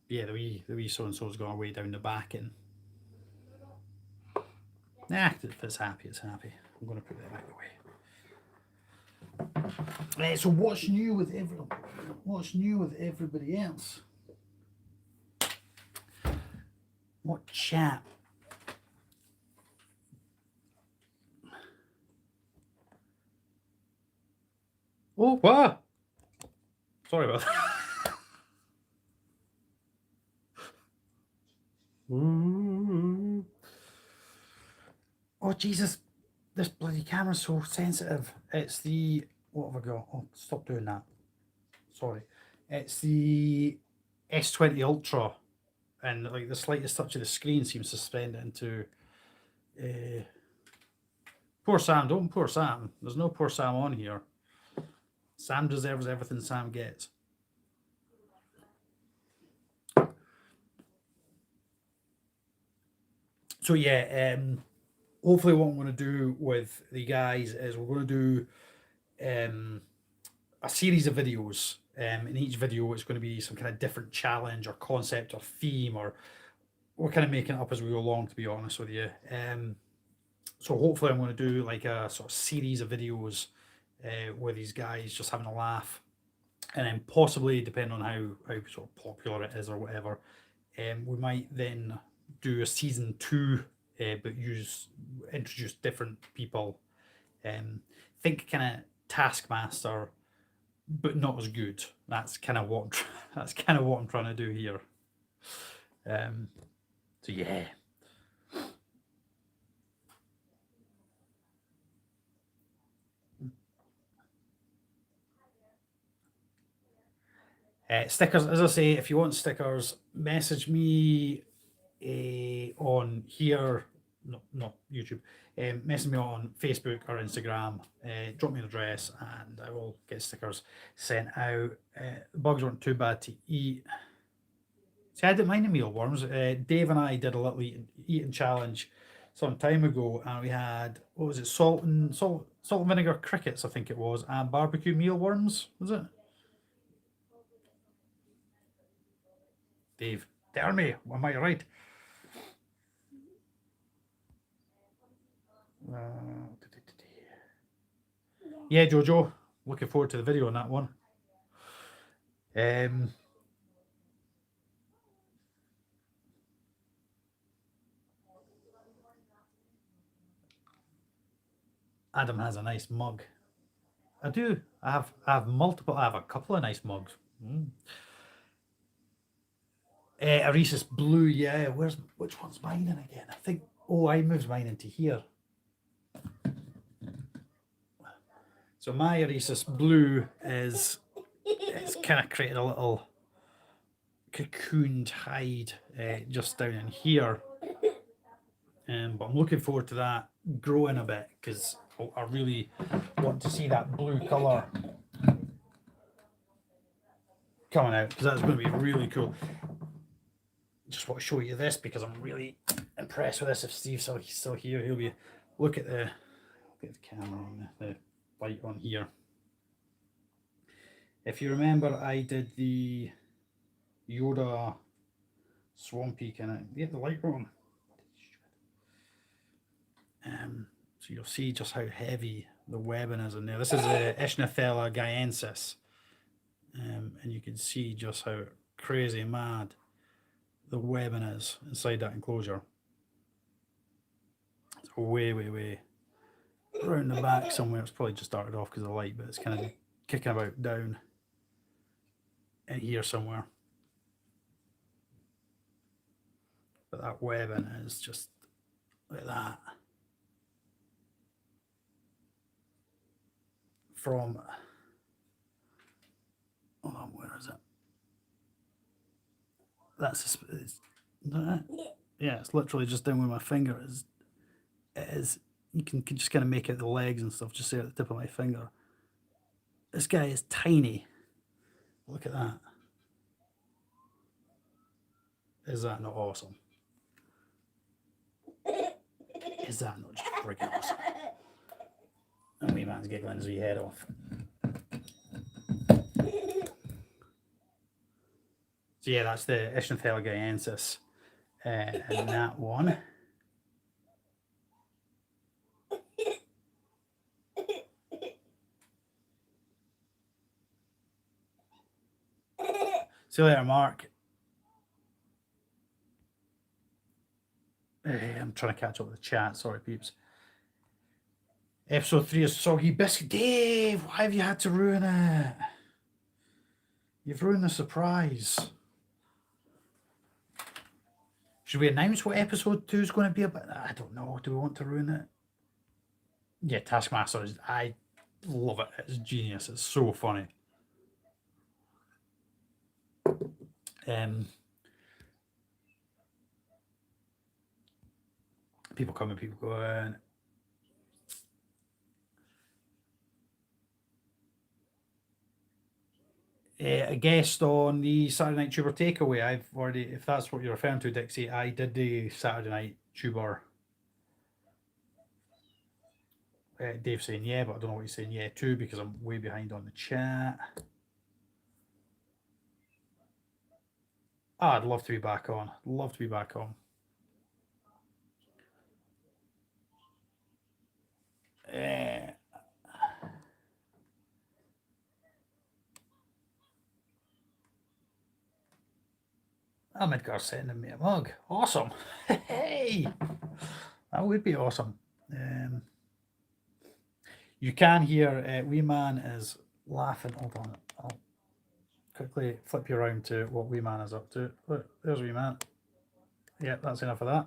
Yeah, the wee so-and-so's gone way down the back, and if it's happy, it's happy. I'm going to put that out of the way. So what's new with everybody else? What chat? Oh, what? Sorry about that. Oh, Jesus. This bloody camera's so sensitive. It's the... What have I got? Oh, stop doing that. Sorry. It's the S20 Ultra. And like the slightest touch of the screen seems to suspend it into... Poor Sam. Don't poor Sam. There's no poor Sam on here. Sam deserves everything Sam gets. So yeah, hopefully what I'm going to do with the guys is we're going to do a series of videos. In each video it's going to be some kind of different challenge or concept or theme, or we're kind of making it up as we go along, to be honest with you. So hopefully I'm going to do like a sort of series of videos with these guys, just having a laugh. And then possibly, depending on how sort of popular it is or whatever, we might then do a season 2, but introduce different people. Think kind of Taskmaster, but not as good. That's kind of what I'm trying to do here. So yeah. Stickers, as I say, if you want stickers, message me on here, not YouTube. Message me on Facebook or Instagram. Drop me an address, and I will get stickers sent out. The bugs weren't too bad to eat. See, I didn't mind the mealworms. Dave and I did a little eating challenge some time ago, and we had, what was it, salt and vinegar crickets, I think it was, and barbecue mealworms, was it? Dave, tell me, am I right? Yeah, Jojo, looking forward to the video on that one. Adam has a nice mug. I do. I have multiple. I have a couple of nice mugs. A Reese's Blue. Yeah. Which one's mine in again? I think. Oh, I moved mine into here. So my Reese's Blue it's kind of created a little cocooned hide just down in here. But I'm looking forward to that growing a bit, because I really want to see that blue colour coming out, because that's going to be really cool. Just want to show you this because I'm really impressed with this. If Steve's still here, he'll be... Look at the camera on the light on here. If you remember, I did the Yoda Swampy kind of... Yeah, the light on. So you'll see just how heavy the webbing is in there. This is the Ischnothella guyensis. And you can see just how crazy mad the webbing is inside that enclosure. It's way, way, way around the back somewhere. It's probably just started off because of the light, but it's kind of kicking about down in here somewhere. But that webbing is just like that. From, hold on, where is it? That's yeah, it's literally just down where my finger is. It is. You can just kind of make out the legs and stuff just there at the tip of my finger. This guy is tiny. Look at that. Is that not awesome? Is that not just freaking awesome? And wee man's giggling his wee head off. So yeah, that's the Ischnothella guyensis. And that one. See you later, Mark. I'm trying to catch up with the chat. Sorry, peeps. Episode 3 is Soggy Biscuit. Dave, why have you had to ruin it? You've ruined the surprise. Should we announce what episode 2 is going to be about? I don't know. Do we want to ruin it? Yeah, Taskmaster is. I love it. It's genius. It's so funny. People coming, people going. A guest on the Saturday Night Tuber Takeaway. I've already, if that's what you're referring to, Dixie, I did the Saturday Night Tuber. Dave saying yeah, but I don't know what he's saying yeah to because I'm way behind on the chat. Oh, I'd love to be back on. Love to be back on. Midgar sending me a mug. Awesome. Hey, that would be awesome. You can hear Wee Man is laughing. Hold on. I'll quickly flip you around to what Wee Man is up to. Look, there's Wee Man. Yeah, that's enough of that.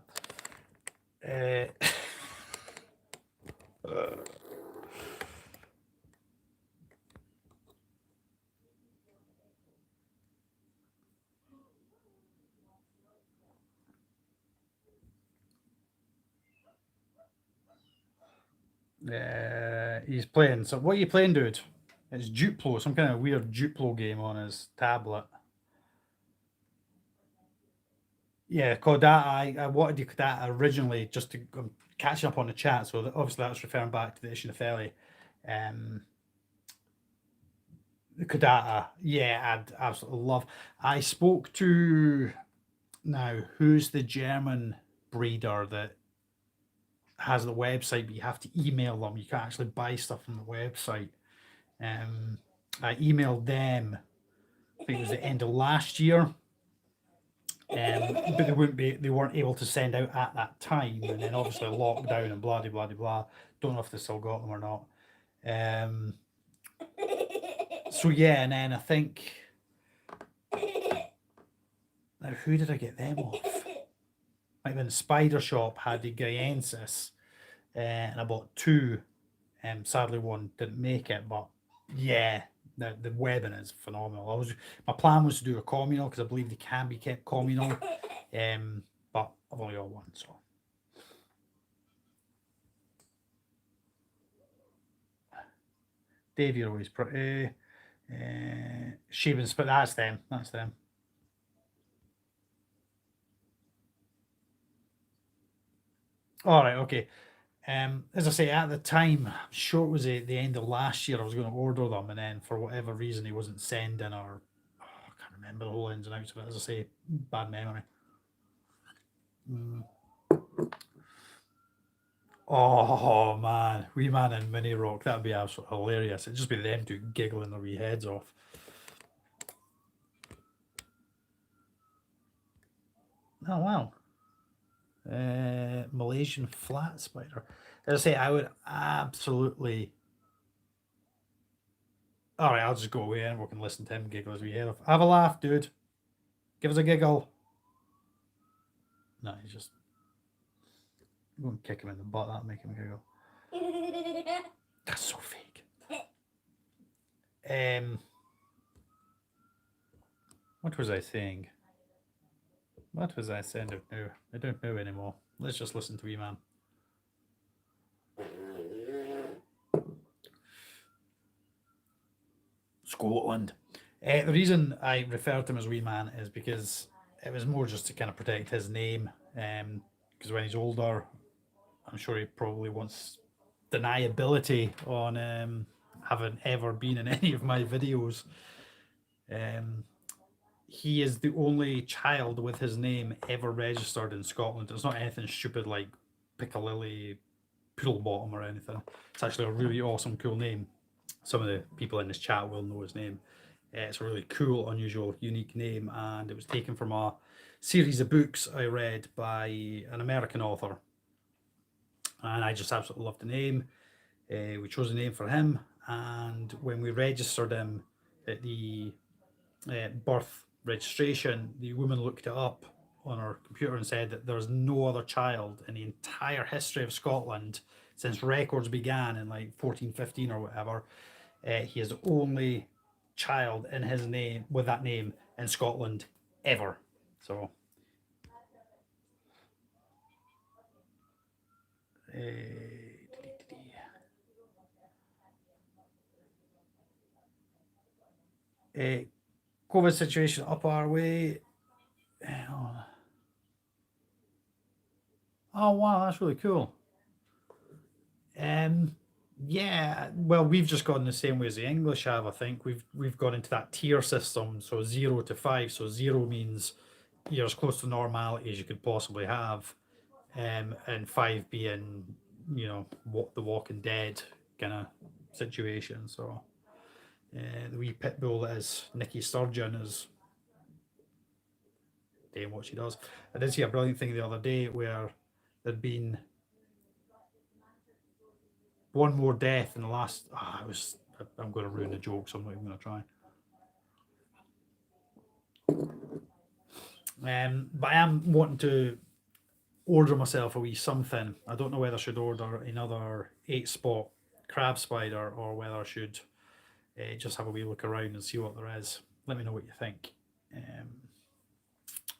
He's playing. So what are you playing, dude? It's Duplo, some kind of weird Duplo game on his tablet. Yeah, Kodata. I wanted the Kodata originally just to catch up on the chat. So obviously that's referring back to the Ischnothella. The Kodata. Yeah, I'd absolutely love. I spoke to now who's the German breeder that has the website, but you have to email them. You can't actually buy stuff from the website. I emailed them. I think it was the end of last year. But they weren't able to send out at that time, and then obviously lockdown and blah blah blah blah. Don't know if they still got them or not. So yeah, and then I think now who did I get them off? Might have been Spider Shop had the Guyensis, and I bought 2. Sadly, one didn't make it, but yeah, the webbing is phenomenal. My plan was to do a communal because I believe they can be kept communal, but I've only got one, so. Dave, you're always pretty. Sheevan's, but that's them. That's them. All right, okay. As I say, at the time, I'm sure it was at the end of last year, I was going to order them, and then for whatever reason, he wasn't sending, or I can't remember the whole ins and outs of it. As I say, bad memory. Oh man, Wee Man and Mini Rock, that'd be absolutely hilarious. It'd just be them two giggling their wee heads off. Oh wow. Malaysian flat spider. As I say, I would absolutely. All right, I'll just go away and we can listen to him giggle as we head off. Have a laugh, dude. Give us a giggle. No, he's just. Go and kick him in the butt. That'll make him giggle. That's so fake. What was I saying? What was I saying? I don't know anymore. Let's just listen to Wee Man. Scotland. The reason I referred to him as Wee Man is because it was more just to kind of protect his name. Because when he's older, I'm sure he probably wants deniability on having ever been in any of my videos. He is the only child with his name ever registered in Scotland. It's not anything stupid like Piccalilli Poodlebottom or anything. It's actually a really awesome, cool name. Some of the people in this chat will know his name. It's a really cool, unusual, unique name, and it was taken from a series of books I read by an American author. And I just absolutely loved the name. We chose a name for him, and when we registered him at the birth registration, the woman looked it up on her computer and said that there's no other child in the entire history of Scotland since records began in like 1415 or whatever. He is the only child in his name with that name in Scotland ever. So COVID situation up our way. Oh wow, that's really cool. Yeah, well, we've just gone the same way as the English have. I think we've gone into that tier system. So 0 to 5. So 0 means you're as close to normality as you could possibly have, and 5 being, what the Walking Dead kind of situation. So the wee pit bull that is Nikki Sturgeon is doing what she does. I did see a brilliant thing the other day where there'd been one more death in the last. I'm going to ruin the joke, so I'm not even going to try. But I am wanting to order myself a wee something. I don't know whether I should order another 8-spot crab spider or whether I should just have a wee look around and see what there is. Let me know what you think.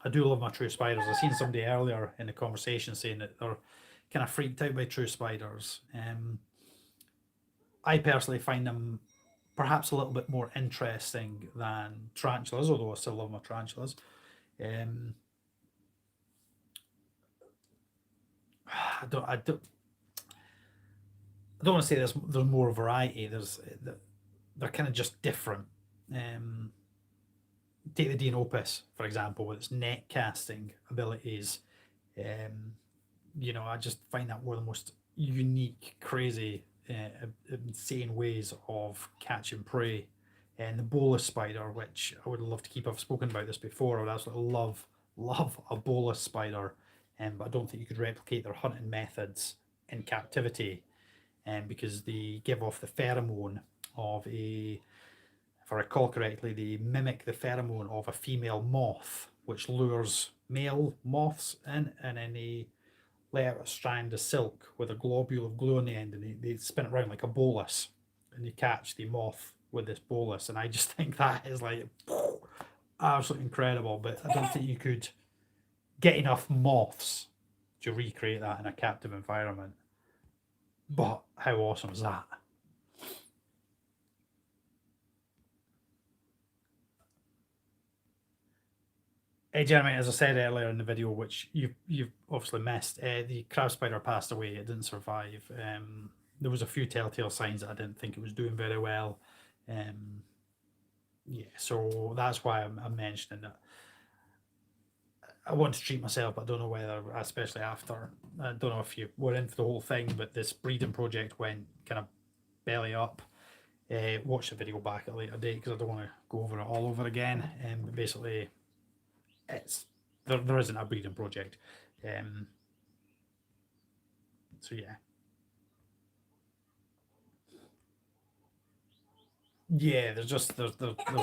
I do love my true spiders. I seen somebody earlier in the conversation saying that they're kind of freaked out by true spiders. I personally find them perhaps a little bit more interesting than tarantulas, although I still love my tarantulas. I don't want to say there's more variety. They're kind of just different. Take the Dinopus, for example, with its net casting abilities. I just find that one of the most unique, crazy, insane ways of catching prey. And the bolus spider, which I would love to keep. I've spoken about this before. I would absolutely love a bolus spider, but I don't think you could replicate their hunting methods in captivity, because they give off the pheromone of a, if I recall correctly, they mimic the pheromone of a female moth, which lures male moths in, and then they let out a strand of silk with a globule of glue on the end, and they spin it around like a bolus, and they catch the moth with this bolus. And I just think that is like absolutely incredible. But I don't think you could get enough moths to recreate that in a captive environment. But how awesome is that? Hey Jeremy, as I said earlier in the video, which you've obviously missed, the crab spider passed away. It didn't survive. There was a few telltale signs that I didn't think it was doing very well. Yeah, so that's why I'm mentioning that. I want to treat myself, but I don't know whether, especially after, I don't know if you were in for the whole thing, but this breeding project went kind of belly up. Watch the video back at a later date because I don't want to go over it all over again. But basically, it's there isn't a breeding project. So yeah. Yeah, they're just they're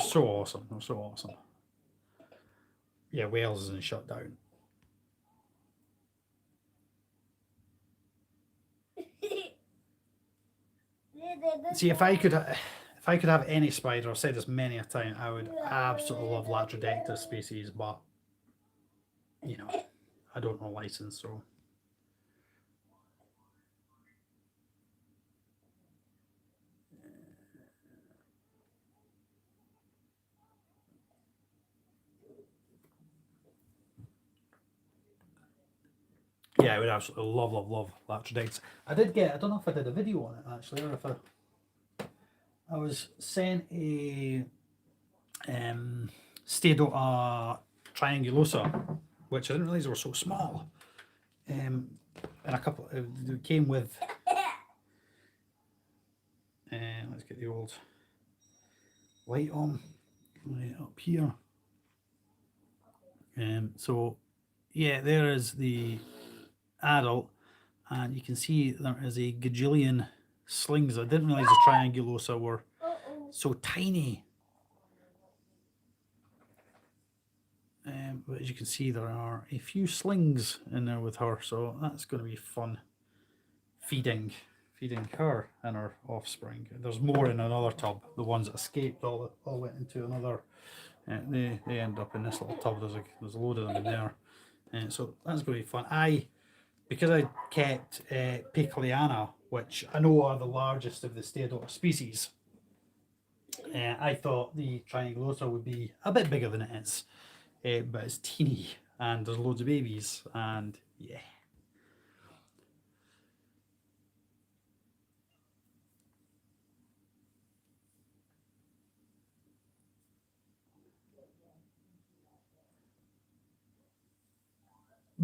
so awesome. They're so awesome. Yeah, Wales isn't shut down. See, if I could have any spider, I've said this many a time, I would absolutely love Latrodectus species, but you know, I don't know license, so. Yeah, I would absolutely love Latrodectus. I don't know if I did a video on it actually, or if I was sent a Steatota triangulosa, which I didn't realise were so small. And a couple, they came with, let's get the old light on, right up here. So yeah, there is the adult, and you can see there is a gajillion slings. I didn't realise the triangulosa were so tiny. But as you can see, there are a few slings in there with her, so that's going to be fun feeding her and her offspring. There's more in another tub. The ones that escaped all went into another. They end up in this little tub. There's a load of them in there, and so that's going to be fun. Because I kept Picoliana, which I know are the largest of the Steatota species, I thought the Triangulosa would be a bit bigger than it is. But it's teeny and there's loads of babies, and yeah.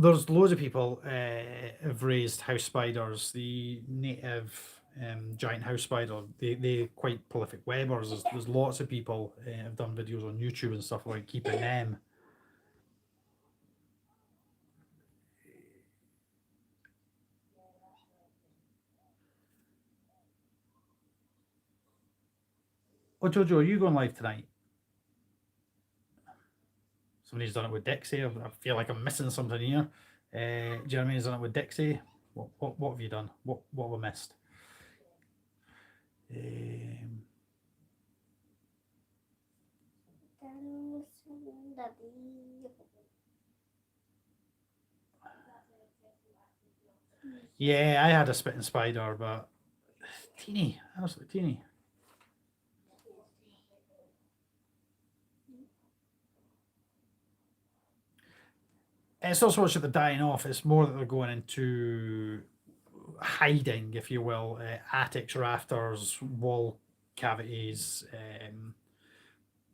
There's loads of people have raised house spiders. The native giant house spider, they're quite prolific webbers. There's lots of people have done videos on YouTube and stuff about keeping them. Oh, Jojo, are you going live tonight? Somebody's done it with Dixie. I feel like I'm missing something here. Jeremy's done it with Dixie. What have you done? What have I missed? Yeah, I had a spitting spider, but teeny, absolutely teeny. It's not so much that they're dying off, it's more that they're going into hiding, if you will, attics, rafters, wall cavities,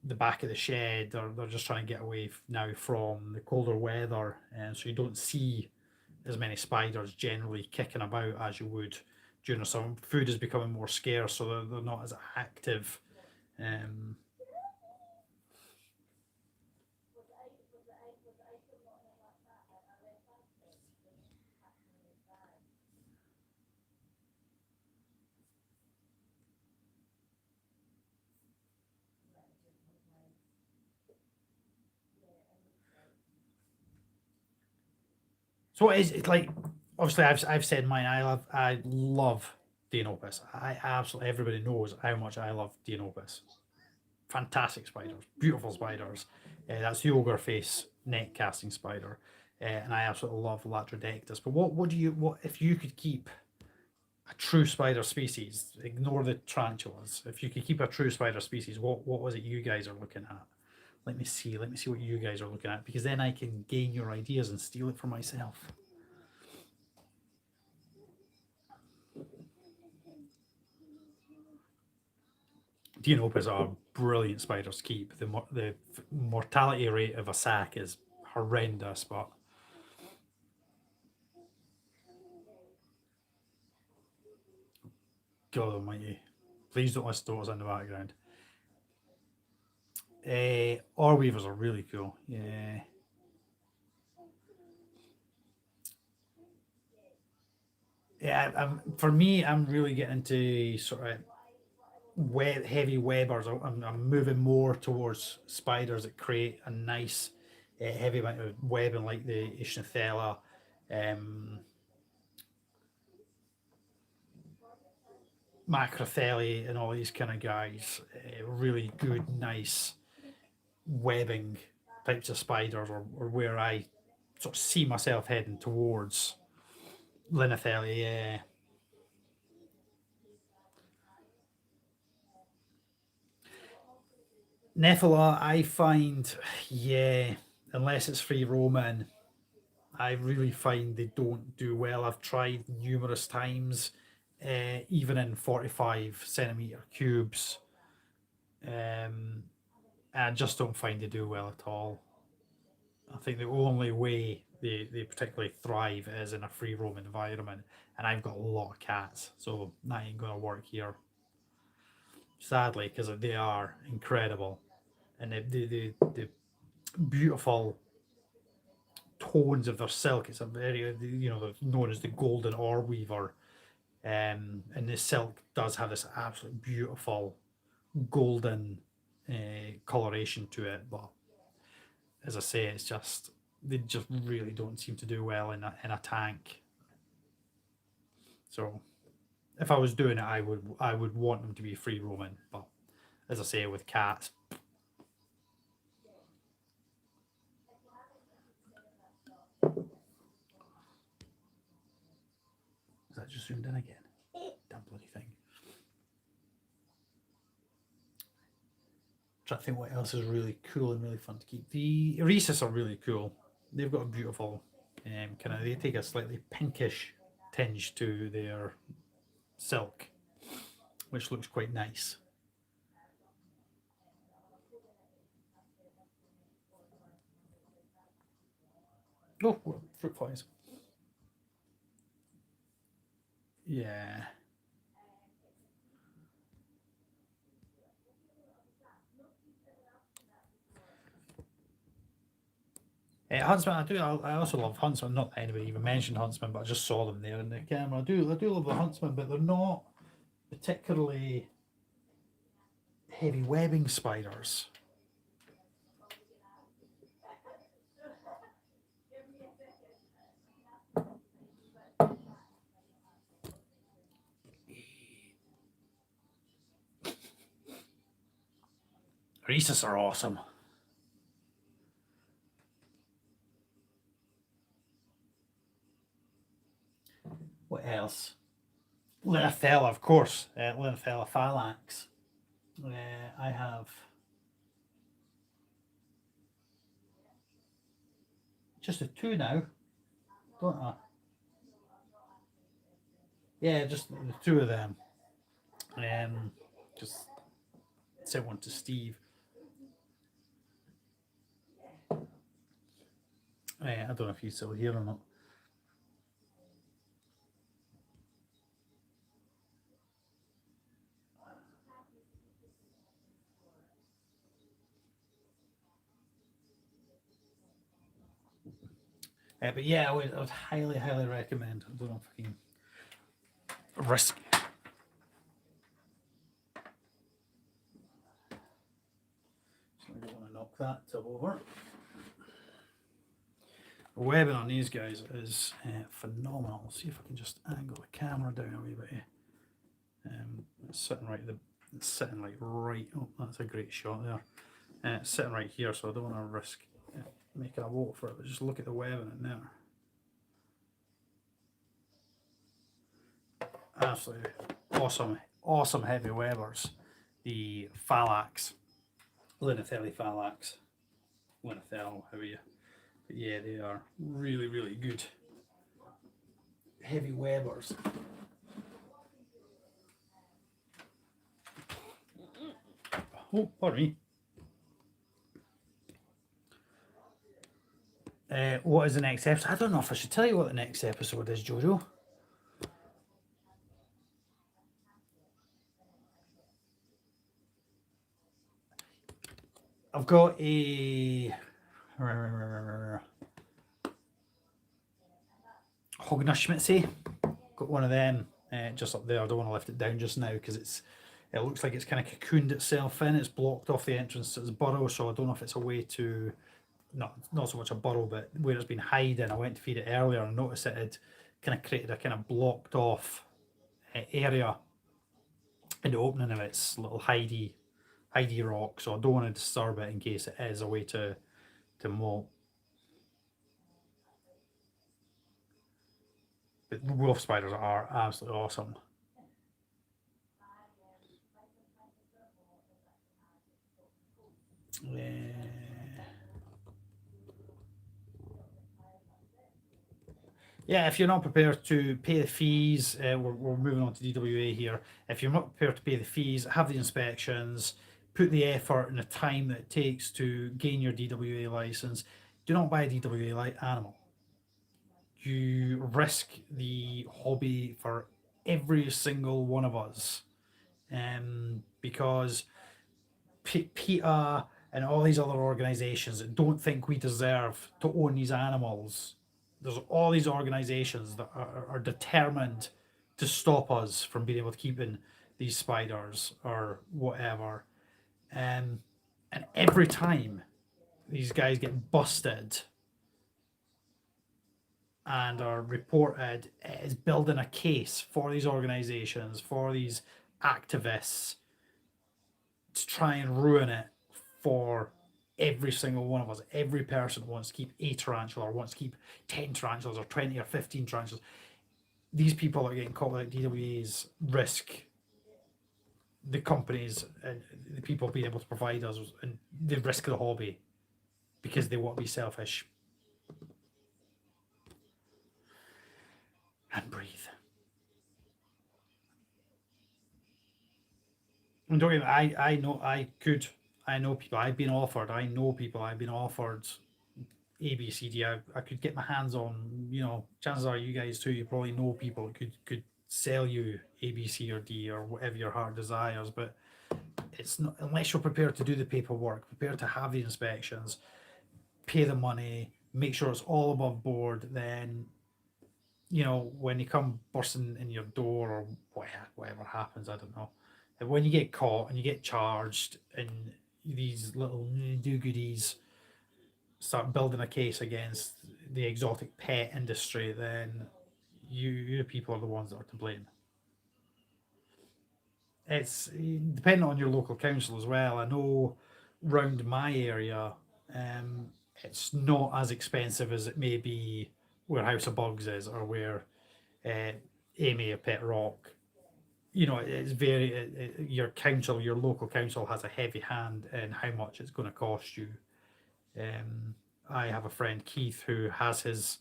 the back of the shed. They're just trying to get away now from the colder weather, and so you don't see as many spiders generally kicking about as you would during the summer. Food is becoming more scarce, so they're not as active. So it's like, obviously I've said mine. I love Deinopus. I absolutely, everybody knows how much I love Deinopus. Fantastic spiders, beautiful spiders. That's the ogre face net casting spider, and I absolutely love Latrodectus. But what if you could keep a true spider species? Ignore the tarantulas. If you could keep a true spider species, what was it you guys are looking at? Let me see what you guys are looking at, because then I can gain your ideas and steal it for myself. Deinopus are brilliant spiders to keep. The mortality rate of a sac is horrendous, but God almighty. Please don't listen to what's in the background. Ore weavers are really cool. Yeah. Yeah, for me, I'm really getting into sort of heavy webbers. I'm moving more towards spiders that create a nice heavy amount of webbing, like the Ischnothella, Macrotheli, and all these kind of guys. Really good, nice webbing types of spiders, or where I sort of see myself heading towards. Linotheli, yeah. Nephila, I find, yeah, unless it's free roaming, I really find they don't do well. I've tried numerous times, even in 45 centimeter cubes. I just don't find they do well at all. I think the only way they particularly thrive is in a free roam environment, and I've got a lot of cats, so that ain't gonna work here. Sadly, because they are incredible, and the beautiful tones of their silk. It's a very, they're known as the golden ore weaver, and the silk does have this absolute beautiful golden coloration to it. But as I say, it's just they just really don't seem to do well in a tank. So if I was doing it, I would want them to be free roaming. But as I say, with cats, is that just zoomed in again? Damn bloody thing. Trying to think what else is really cool and really fun to keep. The Rhesus are really cool. They've got a beautiful kind of. They take a slightly pinkish tinge to their silk, which looks quite nice. Oh, fruit flies. Yeah. Huntsman, I also love Huntsman. Not that anybody even mentioned Huntsman, but I just saw them there in the camera. I do love the Huntsman, but they're not particularly heavy webbing spiders. Rhesus are awesome. What else? Linothella, of course. Linothella phalanx. I have just the two now, don't I? Yeah, just the two of them. Just sent one to Steve. I don't know if he's still here or not. But yeah, I would highly, highly recommend. I don't know if I can risk. So I don't want to knock that tub over. The webbing on these guys is phenomenal. I'll see if I can just angle the camera down a wee bit. It's sitting right it's sitting like right. Oh, that's a great shot there. It's sitting right here, so I don't want to risk making a vote for it. But just look at the webbing in there. Absolutely awesome heavy webbers. The Phalanx, Linotheli Phalanx, Linothel, however you. But yeah, they are really good heavy webbers. Oh, pardon me. What is the next episode? I don't know if I should tell you what the next episode is, Jojo. I've got a Hognaschmitzy. Got one of them just up there. I don't want to lift it down just now because it looks like it's kind of cocooned itself in. It's blocked off the entrance to its burrow, so I don't know if it's a way to, not so much a burrow, but where it's been hiding. I went to feed it earlier and noticed it had kind of created a kind of blocked off area in the opening of its little hidey rock, so I don't want to disturb it in case it is a way to molt. But wolf spiders are absolutely awesome. Yeah, if you're not prepared to pay the fees, we're moving on to DWA here. If you're not prepared to pay the fees, have the inspections, put the effort and the time that it takes to gain your DWA license, do not buy a DWA animal. You risk the hobby for every single one of us, because PETA and all these other organizations that don't think we deserve to own these animals, there's all these organizations that are determined to stop us from being able to keep in these spiders or whatever. And every time these guys get busted and are reported, it is building a case for these organizations, for these activists, to try and ruin it for every single one of us. Every person wants to keep a tarantula or wants to keep 10 tarantulas or 20 or 15 tarantulas. These people that are getting caught with DWAs risk the companies and the people being able to provide us, and they risk the hobby because they want to be selfish. And breathe. And don't get me, I know people I've been offered. I know people I've been offered ABCD. I could get my hands on. Chances are you guys too. You probably know people that could sell you ABC or D or whatever your heart desires. But it's not, unless you're prepared to do the paperwork, prepared to have the inspections, pay the money, make sure it's all above board. Then, when you come bursting in your door or whatever happens, I don't know. And when you get caught and you get charged and these little do-goodies start building a case against the exotic pet industry, then you people are the ones that are to blame. It's depending on your local council as well. I know round my area, it's not as expensive as it may be where House of Bugs is or where Amy of Pet Rock. It's very your local council has a heavy hand in how much it's going to cost you. I have a friend, Keith, who has his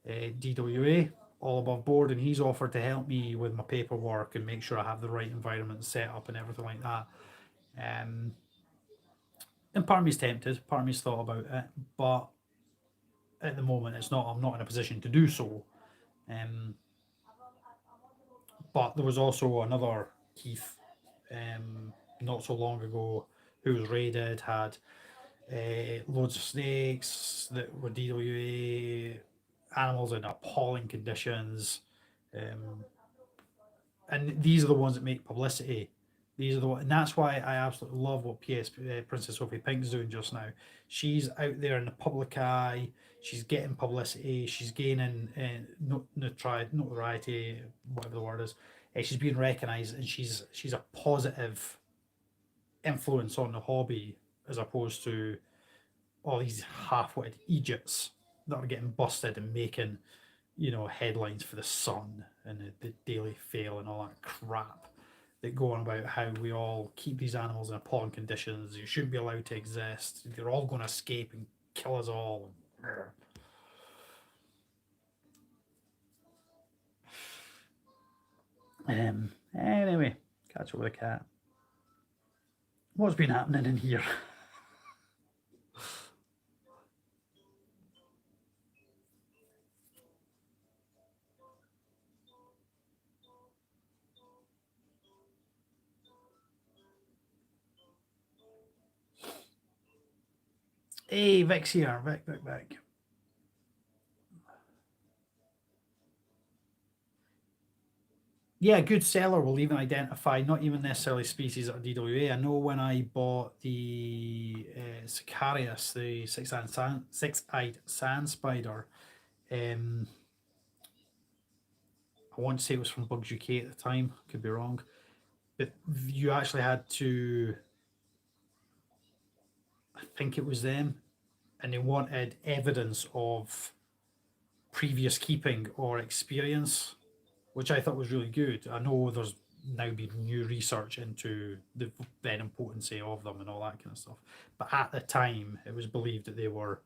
DWA all above board, and he's offered to help me with my paperwork and make sure I have the right environment set up and everything like that. And part of me's tempted, part of me's thought about it, but at the moment I'm not in a position to do so. But there was also another Keith not so long ago who was raided, had loads of snakes that were DWA, animals in appalling conditions. And these are the ones that make publicity. These are the ones, and that's why I absolutely love what Princess Sophie Pink's doing just now. She's out there in the public eye. She's getting publicity. She's gaining notoriety, whatever the word is. She's being recognised, and she's a positive influence on the hobby as opposed to all these half-witted idiots that are getting busted and making, headlines for the Sun and the Daily Fail and all that crap that go on about how we all keep these animals in appalling conditions. You shouldn't be allowed to exist. They're all going to escape and kill us all. Anyway, catch up with the cat. What's been happening in here? Hey, Vic's here. Vic. Yeah, good seller will even identify not even necessarily species at DWA. I know when I bought the Sicarius, the six-eyed sand spider, I want to say it was from Bugs UK at the time, could be wrong, but you actually had to, I think it was them, and they wanted evidence of previous keeping or experience, which I thought was really good. I know there's now been new research into the venom potency of them and all that kind of stuff, but at the time it was believed that they were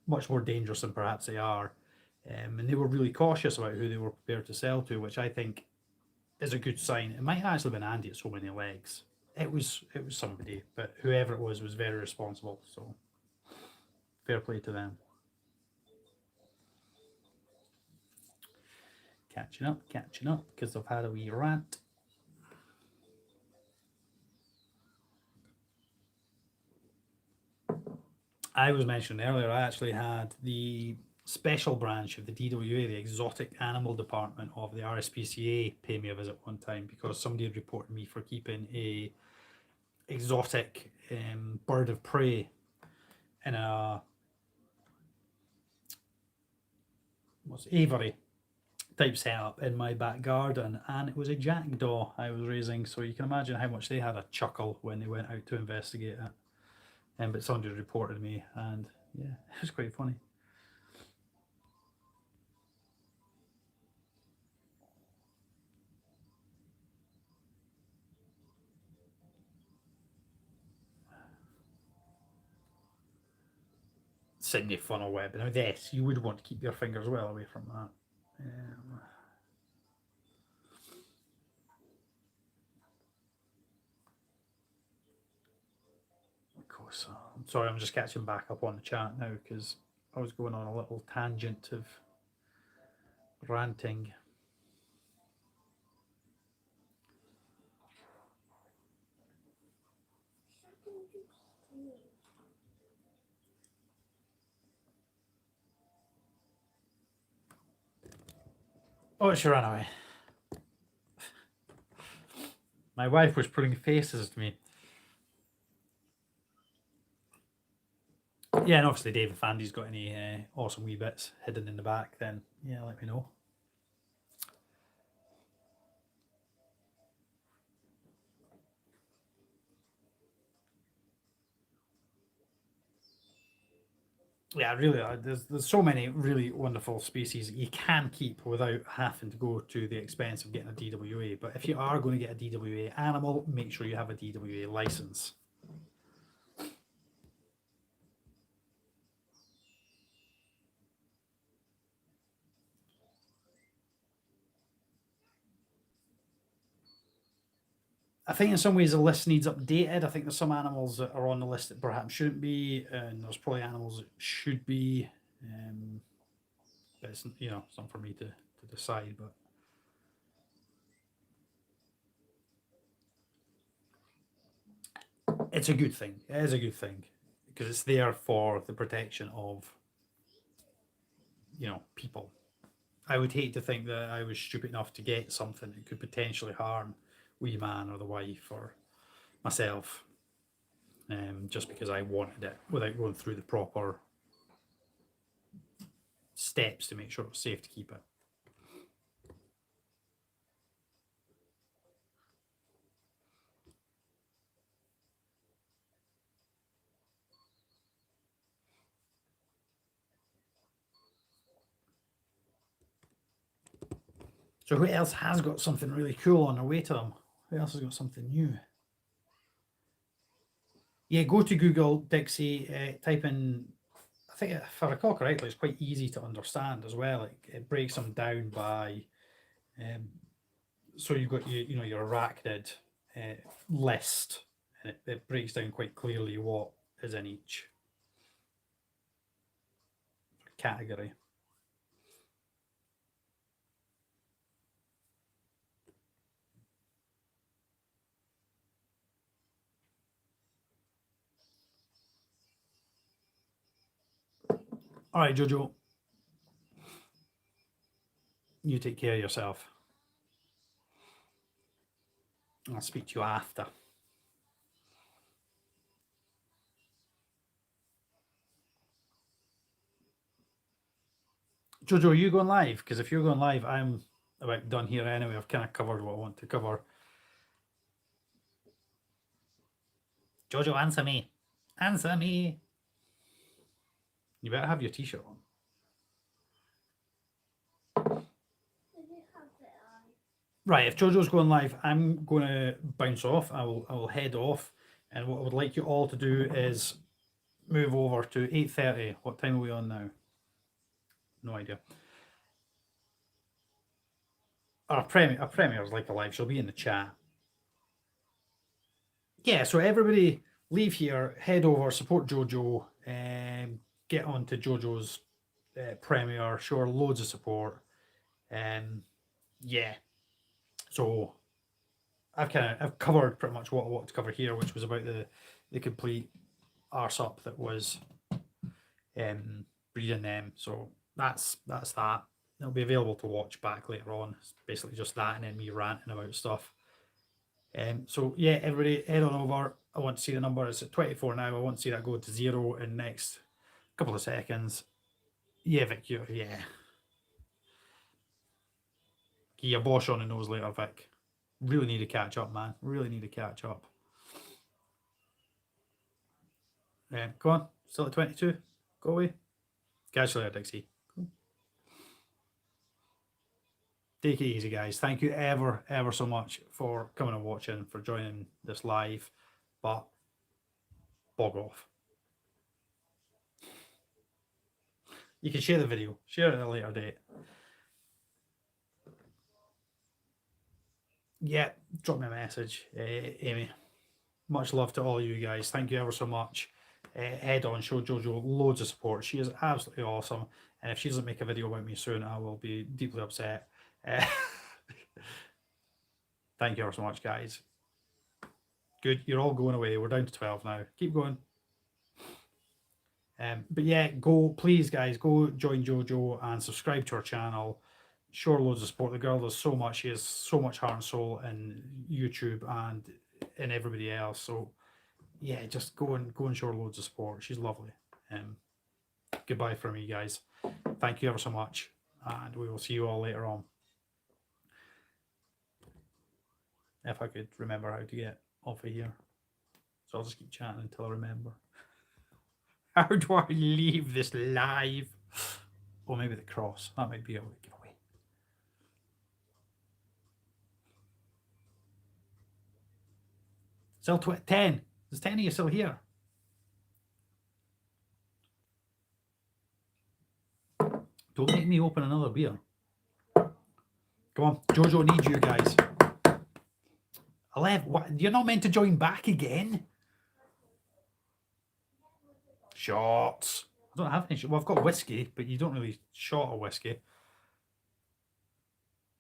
much more dangerous than perhaps they are, and they were really cautious about who they were prepared to sell to, which I think is a good sign. It might have actually been Andy at So Many Legs. It was somebody, but whoever it was very responsible. So fair play to them. Catching up, because I've had a wee rant. I was mentioning earlier, I actually had the special branch of the DWA, the Exotic Animal Department of the RSPCA, pay me a visit one time because somebody had reported me for keeping a exotic bird of prey in a aviary type setup in my back garden, and it was a jackdaw I was raising, so you can imagine how much they had a chuckle when they went out to investigate it. But somebody reported me, and yeah, it was quite funny. Sydney funnel web. Now, yes, you would want to keep your fingers well away from that. Of course. I'm sorry, I'm just catching back up on the chat now because I was going on a little tangent of ranting. Oh, she ran away. My wife was putting faces to me. Yeah, and obviously, Dave, if Andy's got any awesome wee bits hidden in the back, then yeah, let me know. Yeah, really, there's so many really wonderful species you can keep without having to go to the expense of getting a DWA. But if you are going to get a DWA animal, make sure you have a DWA license. I think in some ways the list needs updated. I think there's some animals that are on the list that perhaps shouldn't be, and there's probably animals that should be. But it's something for me to decide. But it's a good thing. It is a good thing because it's there for the protection of people. I would hate to think that I was stupid enough to get something that could potentially harm wee man or the wife or myself, just because I wanted it without going through the proper steps to make sure it was safe to keep it. So who else has got something really cool on their way to them? Who else has got something new? Yeah, go to Google, Dixie, type in, I think if I recall correctly, it's quite easy to understand as well. It breaks them down by, so you've got your arachnid list, and it breaks down quite clearly what is in each category. All right, Jojo. You take care of yourself. I'll speak to you after. Jojo, are you going live? Because if you're going live, I'm about done here anyway. I've kind of covered what I want to cover. Jojo, answer me. Answer me. You better have your t-shirt on. Right, if Jojo's going live, I'm going to bounce off. I will head off. And what I would like you all to do is move over to 8:30. What time are we on now? No idea. Our premiere is like a live. She'll be in the chat. Yeah, so everybody leave here, head over, support Jojo, and get on to Jojo's premiere. Show her loads of support. Yeah. So I've covered pretty much what I wanted to cover here, which was about the complete arse up that was breeding them. So that's that. It'll be available to watch back later on. It's basically just that and then me ranting about stuff. So yeah, everybody head on over. I want to see the number. It's at 24 now. I want to see that go to 0 in the next couple of seconds. Yeah, Vic, yeah. Get your Bosch on the nose later, Vic. Really need to catch up, man. Really need to catch up. Come on, still at 22. Go away. Catch you later, Dixie. Cool. Take it easy, guys. Thank you ever so much for coming and watching, for joining this live. But bog off. You can share the video. Share it at a later date. Yeah, drop me a message, Amy. Much love to all of you guys. Thank you ever so much. Head on, show Jojo loads of support. She is absolutely awesome. And if she doesn't make a video about me soon, I will be deeply upset. Thank you ever so much, guys. Good, you're all going away. We're down to 12 now. Keep going. But yeah, please guys, go join Jojo and subscribe to her channel. Show her loads of support. The girl does so much. She has so much heart and soul in YouTube and in everybody else. So yeah, just go and show her loads of support. She's lovely. Goodbye from me, guys. Thank you ever so much, and we will see you all later on. If I could remember how to get off of here. So I'll just keep chatting until I remember. How do I leave this live? Or maybe the cross. That might be a way to get away. Still 10. There's 10 of you still here. Don't make me open another beer. Come on, Jojo needs you guys. 11. What? You're not meant to join back again? Shots. I don't have any shots. Well, I've got whiskey, but you don't really shot a whiskey.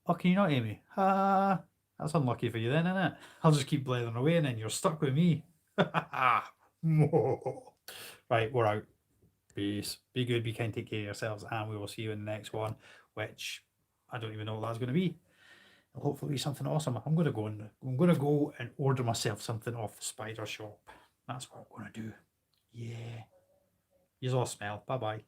Oh, can you not, Amy? That's unlucky for you then, isn't it? I'll just keep blathering away and then you're stuck with me. Right, we're out. Peace. Be good, be kind, take care of yourselves, and we will see you in the next one, which I don't even know what that's going to be. It'll hopefully be something awesome. I'm going to go and order myself something off the spider shop. That's what I'm going to do. Yeah. You all smell. Bye-bye.